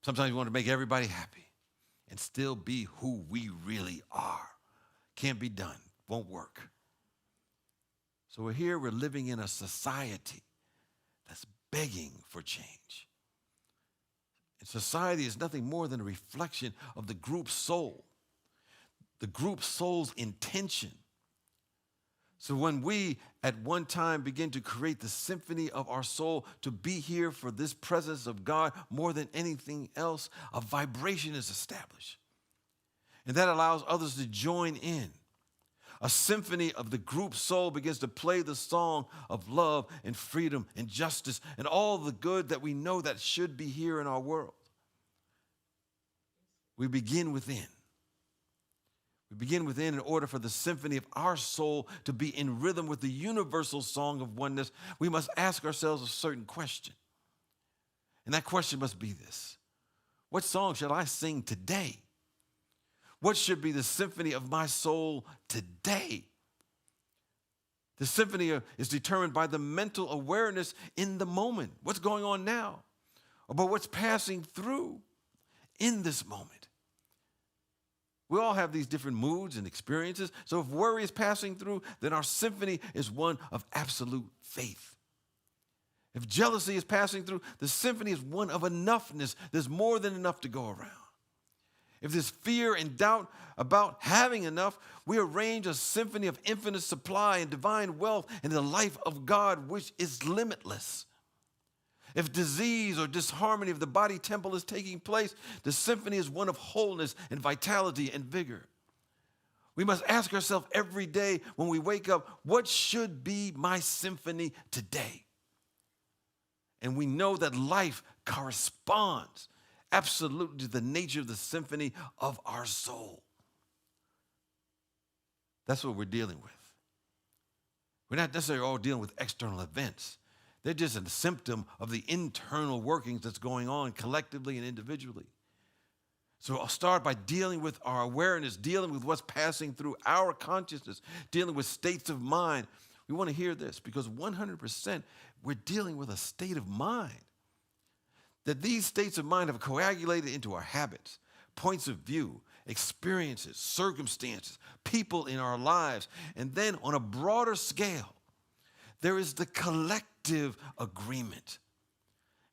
Sometimes we want to make everybody happy and still be who we really are. Can't be done. Won't work. So we're living in a society that's begging for change. And society is nothing more than a reflection of the group soul, the group soul's intention. So when we at one time begin to create the symphony of our soul to be here for this presence of God more than anything else, a vibration is established. And that allows others to join in. A symphony of the group soul begins to play the song of love and freedom and justice and all the good that we know that should be here in our world. We begin within. We begin within in order for the symphony of our soul to be in rhythm with the universal song of oneness. We must ask ourselves a certain question. And that question must be this: what song shall I sing today? What should be the symphony of my soul today? The symphony is determined by the mental awareness in the moment. What's going on now? About what's passing through in this moment. We all have these different moods and experiences. So if worry is passing through, then our symphony is one of absolute faith. If jealousy is passing through, the symphony is one of enoughness. There's more than enough to go around. If there's fear and doubt about having enough, we arrange a symphony of infinite supply and divine wealth in the life of God, which is limitless. If disease or disharmony of the body temple is taking place, the symphony is one of wholeness and vitality and vigor. We must ask ourselves every day when we wake up, what should be my symphony today? And we know that life corresponds absolutely to the nature of the symphony of our soul. That's what we're dealing with. We're not necessarily all dealing with external events. They're just a symptom of the internal workings that's going on collectively and individually. So I'll start by dealing with our awareness, dealing with what's passing through our consciousness, dealing with states of mind. We want to hear this because 100% we're dealing with a state of mind. That these states of mind have coagulated into our habits, points of view, experiences, circumstances, people in our lives. And then on a broader scale, there is the collective agreement.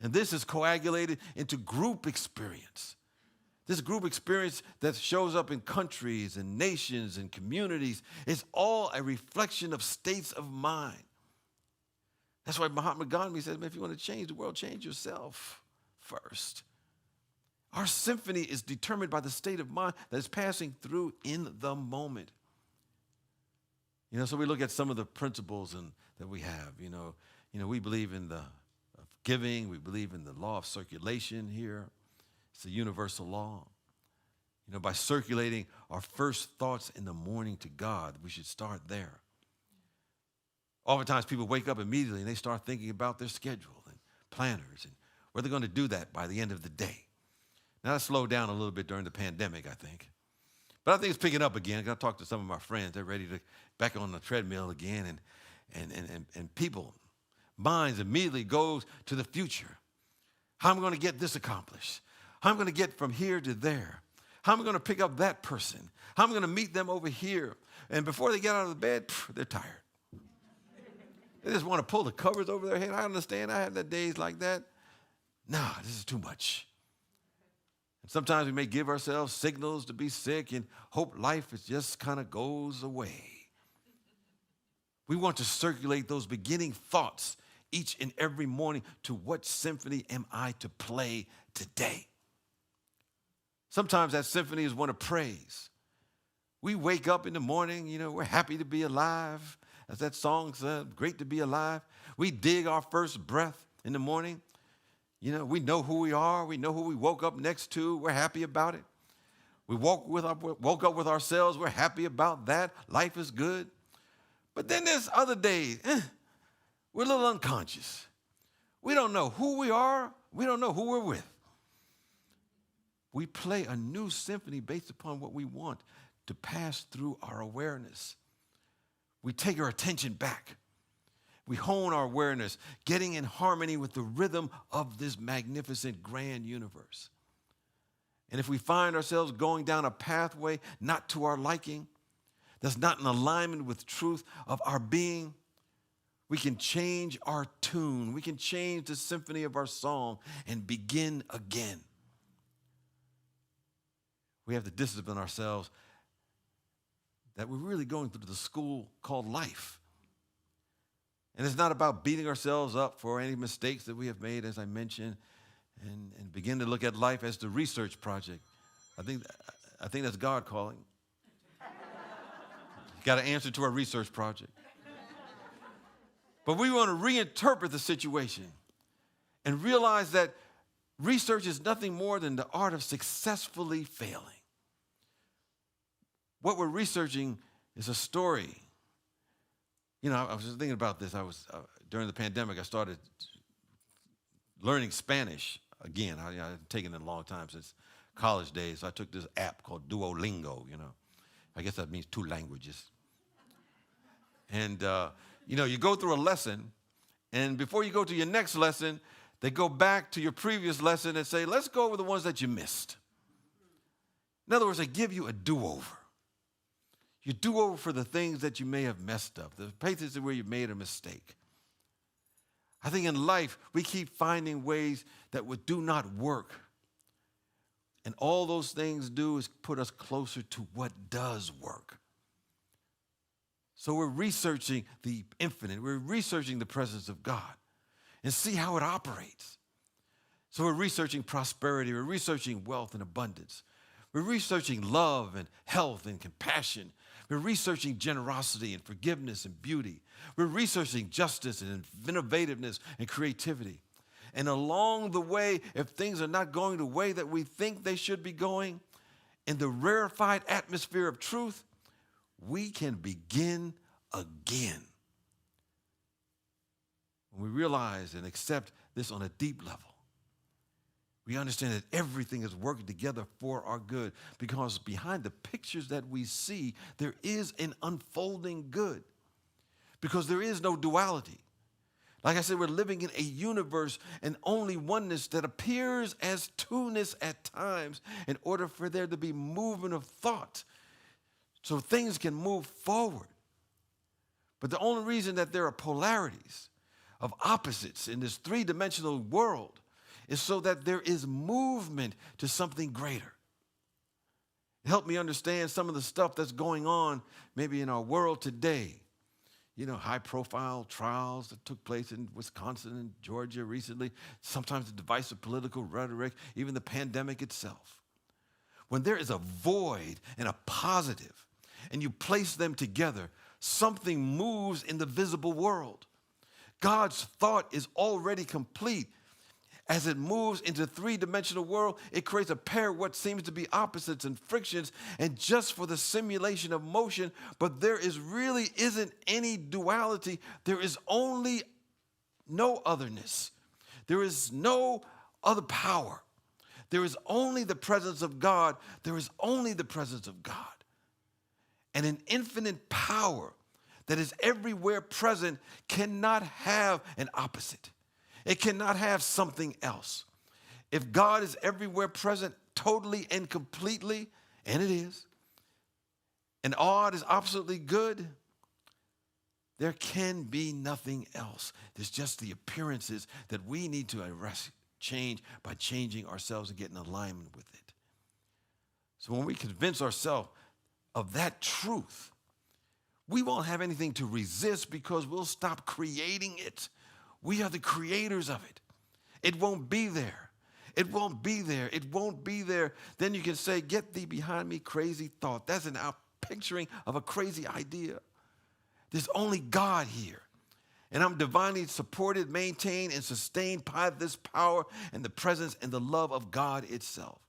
And this is coagulated into group experience. This group experience that shows up in countries and nations and communities is all a reflection of states of mind. That's why Mahatma Gandhi says, if you want to change the world, change yourself first. Our symphony is determined by the state of mind that is passing through in the moment. So we look at some of the principles that we have. We believe in the giving. We believe in the law of circulation here. It's a universal law. By circulating our first thoughts in the morning to God, we should start there. Oftentimes people wake up immediately and they start thinking about their schedule and planners and where they're going to do that by the end of the day. Now, that slowed down a little bit during the pandemic, I think. But I think it's picking up again. I got to talk to some of my friends. They're ready to back on the treadmill again. And people, minds immediately goes to the future. How am I going to get this accomplished? How am I going to get from here to there? How am I going to pick up that person? How am I going to meet them over here? And before they get out of the bed, they're tired. They just want to pull the covers over their head. I understand. I have that days like that. Nah, this is too much. And sometimes we may give ourselves signals to be sick and hope life just kind of goes away. We want to circulate those beginning thoughts each and every morning to what symphony am I to play today? Sometimes that symphony is one of praise. We wake up in the morning, we're happy to be alive. As that song said, great to be alive. We dig our first breath in the morning. We know who we are. We know who we woke up next to. We're happy about it. We woke up with ourselves. We're happy about that. Life is good. But then there's other days. We're a little unconscious. We don't know who we are. We don't know who we're with. We play a new symphony based upon what we want to pass through our awareness. We take our attention back. We hone our awareness, getting in harmony with the rhythm of this magnificent grand universe. And if we find ourselves going down a pathway not to our liking, that's not in alignment with truth of our being, we can change our tune. We can change the symphony of our song and begin again. We have to discipline ourselves that we're really going through the school called life. And it's not about beating ourselves up for any mistakes that we have made, as I mentioned, and begin to look at life as the research project. I think that's God calling. Got to answer to our research project. But we want to reinterpret the situation and realize that research is nothing more than the art of successfully failing. What we're researching is a story. I was just thinking about this. During the pandemic, I started learning Spanish again. I've taken it a long time since college days. So I took this app called Duolingo, I guess that means 2 languages. And, you go through a lesson, and before you go to your next lesson, they go back to your previous lesson and say, let's go over the ones that you missed. In other words, they give you a do-over. You do over for the things that you may have messed up, the places where you made a mistake. I think in life, we keep finding ways that do not work. And all those things do is put us closer to what does work. So we're researching the infinite. We're researching the presence of God and see how it operates. So we're researching prosperity. We're researching wealth and abundance. We're researching love and health and compassion. We're researching generosity and forgiveness and beauty. We're researching justice and innovativeness and creativity. And along the way, if things are not going the way that we think they should be going, in the rarefied atmosphere of truth, we can begin again. when we realize and accept this on a deep level, we understand that everything is working together for our good, because behind the pictures that we see, there is an unfolding good, because there is no duality. Like I said, we're living in a universe and only oneness that appears as two-ness at times in order for there to be movement of thought so things can move forward. But the only reason that there are polarities of opposites in this three-dimensional world is so that there is movement to something greater. Help me understand some of the stuff that's going on maybe in our world today. You know, high-profile trials that took place in Wisconsin and Georgia recently, sometimes the divisive political rhetoric, even the pandemic itself. When there is a void and a positive, and you place them together, something moves in the visible world. God's thought is already complete. As it moves into the three-dimensional world, it creates a pair of what seems to be opposites and frictions, and just for the simulation of motion, but there really isn't any duality. There is only no otherness. There is no other power. There is only the presence of God. There is only the presence of God. And an infinite power that is everywhere present cannot have an opposite. It cannot have something else. If God is everywhere present, totally and completely, and it is, and odd is absolutely good, there can be nothing else. There's just the appearances that we need to change by changing ourselves and getting in alignment with it. So when we convince ourselves of that truth, we won't have anything to resist, because we'll stop creating it. We are the creators of it. It won't be there. It won't be there. It won't be there. Then you can say, "Get thee behind me, crazy thought." That's an outpicturing of a crazy idea. There's only God here. And I'm divinely supported, maintained, and sustained by this power and the presence and the love of God itself.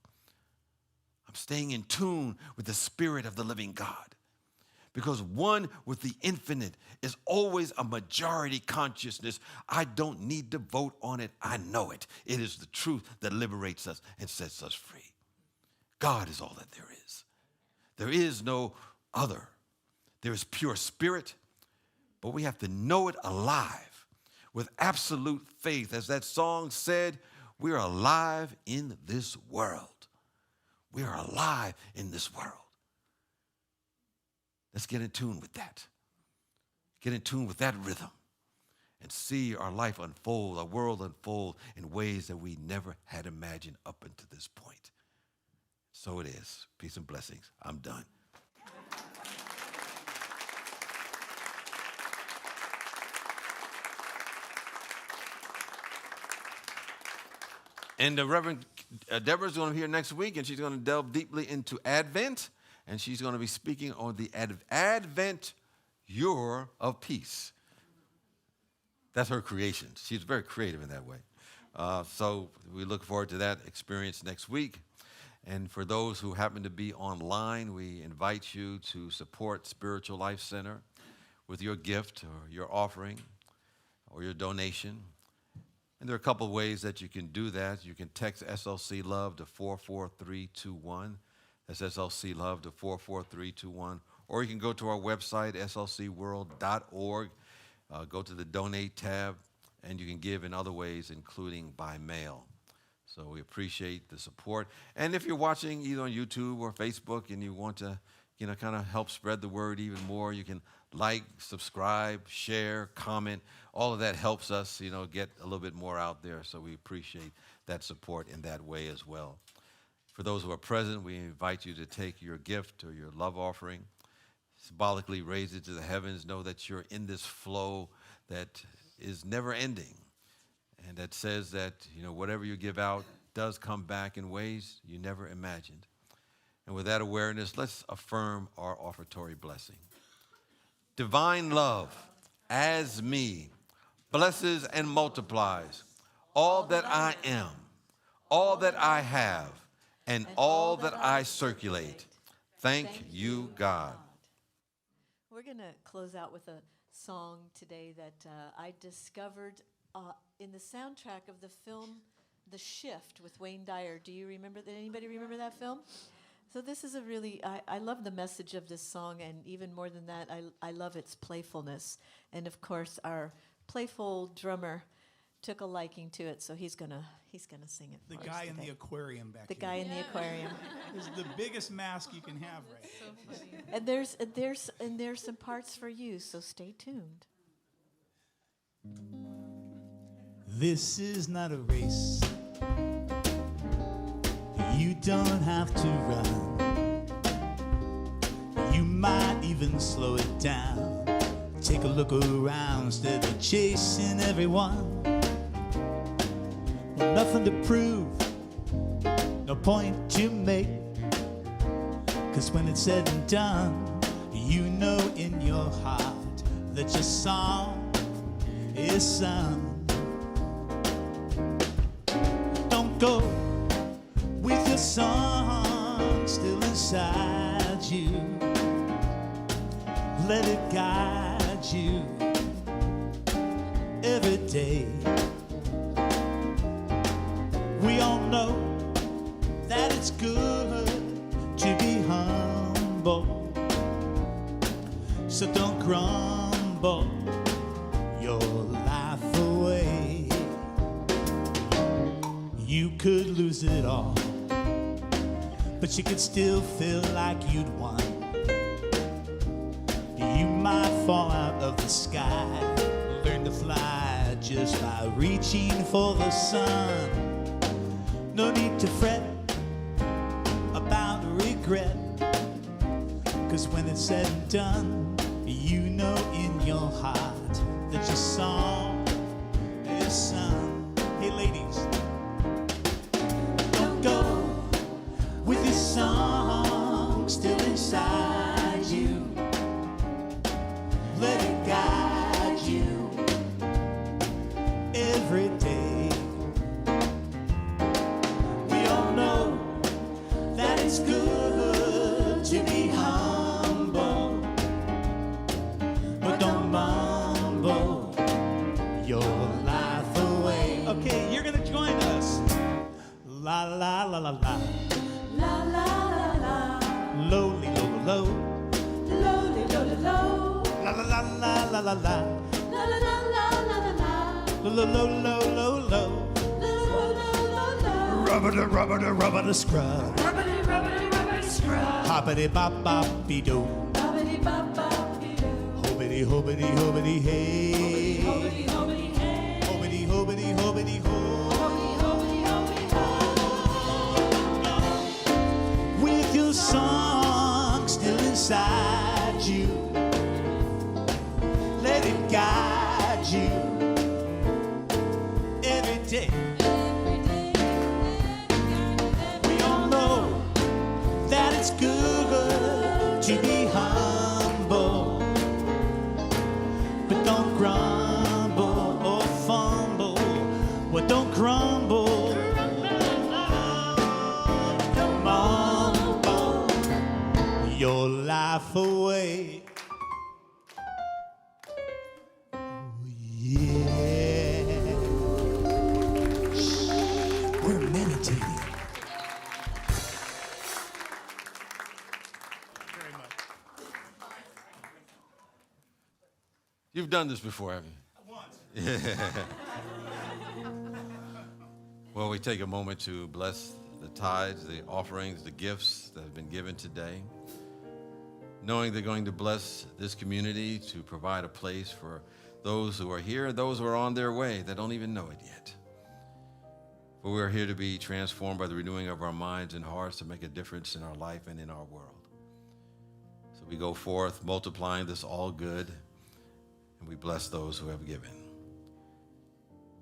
I'm staying in tune with the Spirit of the living God. Because one with the infinite is always a majority consciousness. I don't need to vote on it. I know it. It is the truth that liberates us and sets us free. God is all that there is. There is no other. There is pure spirit, but we have to know it alive with absolute faith. As that song said, we are alive in this world. We are alive in this world. Let's get in tune with that. Get in tune with that rhythm and see our life unfold, our world unfold in ways that we never had imagined up until this point. So it is. Peace and blessings. I'm done. And the Reverend Deborah's going to be here next week, and she's going to delve deeply into Advent. And she's going to be speaking on the Advent Year of Peace. That's her creation. She's very creative in that way. So we look forward to that experience next week. And for those who happen to be online, we invite you to support Spiritual Life Center with your gift or your offering or your donation. And there are a couple of ways that you can do that. You can text SLC Love to 44321. That's SLC Love to 44321. Or you can go to our website, slcworld.org. Go to the Donate tab, and you can give in other ways, including by mail. So we appreciate the support. And if you're watching either on YouTube or Facebook and you want to, kind of help spread the word even more, you can like, subscribe, share, comment. All of that helps us, get a little bit more out there. So we appreciate that support in that way as well. For those who are present, we invite you to take your gift or your love offering, symbolically raise it to the heavens. Know that you're in this flow that is never ending, and that says that whatever you give out does come back in ways you never imagined. And with that awareness, let's affirm our offertory blessing. Divine love, as me, blesses and multiplies all that I am, all that I have, and all that I circulate. Thank you, God. We're going to close out with a song today that I discovered in the soundtrack of the film The Shift with Wayne Dyer. Do you remember that? Anybody remember that film? So this is a really, I love the message of this song, and even more than that, I love its playfulness. And of course, our playful drummer took a liking to it, so he's gonna sing it. The for us guy in today. the aquarium back The here. guy in the aquarium. This is the biggest mask you can have right So funny. And there's some parts for you, so stay tuned. This is not a race. You don't have to run. You might even slow it down. Take a look around instead of chasing everyone. Well, nothing to prove, no point to make. 'Cause when it's said and done, you know in your heart that your song is sung. Don't go with your song still inside you. Let it guide you every day. We all know that it's good to be humble, so don't grumble your life away. You could lose it all, but you could still feel like you'd won. You might fall out of the sky, learn to fly just by reaching for the sun. No need to fret about regret, 'cause when it's said and done, you know in your heart that your song is sung. Hey ladies, don't go with your song still inside you. Let it guide you every day. We all know that it's good to be humble, but don't mumble your life away. Okay, you're gonna join us. La la la la la. La la la la, Lowly low low. lowly, lowly, low. La la la la la la la. La la la la la la la. Low low low low low low. Rubber rubber scrub. Rubbity, rubbity, rubbity, scrub. Hoppity bop bop be do. Bobbity, bop, bop, be do. Hobbity hobbity hobbity hey. Hobbity, hobbity, hey. Hobbity hobbity hobbity ho. Hobbity, hobbity, hobbity, ho. With your song still inside you, let it guide you every day. We all know that it's good to be humble, but don't grumble or fumble. Well, don't grumble, don't mumble your life away. Oh, yeah. Shh, we're meditating. You've done this before, haven't you? Well, we take a moment to bless the tithes, the offerings, the gifts that have been given today, knowing they're going to bless this community to provide a place for those who are here and those who are on their way that don't even know it yet. For we are here to be transformed by the renewing of our minds and hearts to make a difference in our life and in our world. So we go forth multiplying this all good, and we bless those who have given.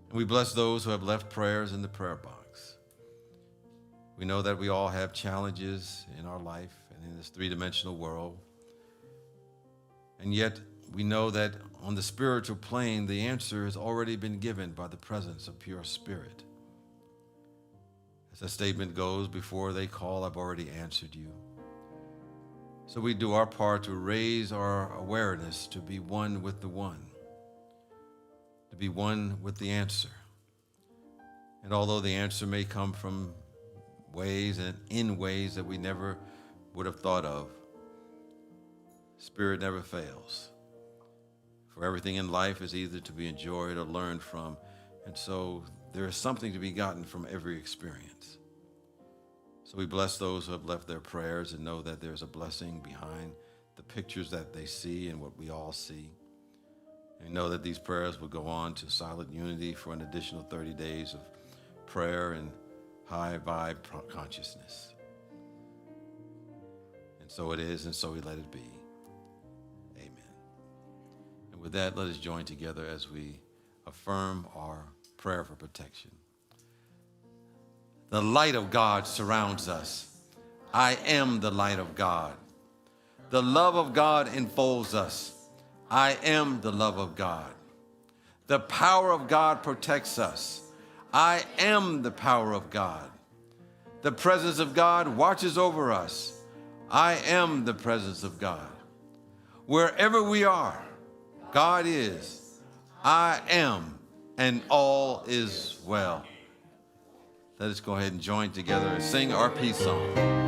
And we bless those who have left prayers in the prayer box. We know that we all have challenges in our life and in this three-dimensional world. And yet we know that on the spiritual plane, the answer has already been given by the presence of pure spirit. As the statement goes, before they call, I've already answered you. So we do our part to raise our awareness to be one with the one, to be one with the answer. And although the answer may come from ways and in ways that we never would have thought of, Spirit never fails. For everything in life is either to be enjoyed or learned from. And so there is something to be gotten from every experience. So we bless those who have left their prayers and know that there's a blessing behind the pictures that they see and what we all see. And know that these prayers will go on to Silent Unity for an additional 30 days of prayer and high vibe consciousness. And so it is, and so we let it be. Amen. And with that, let us join together as we affirm our prayer for protection. The light of God surrounds us. I am the light of God. The love of God enfolds us. I am the love of God. The power of God protects us. I am the power of God. The presence of God watches over us. I am the presence of God. Wherever we are, God is. I am, and all is well. Let us go ahead and join together and sing our peace song.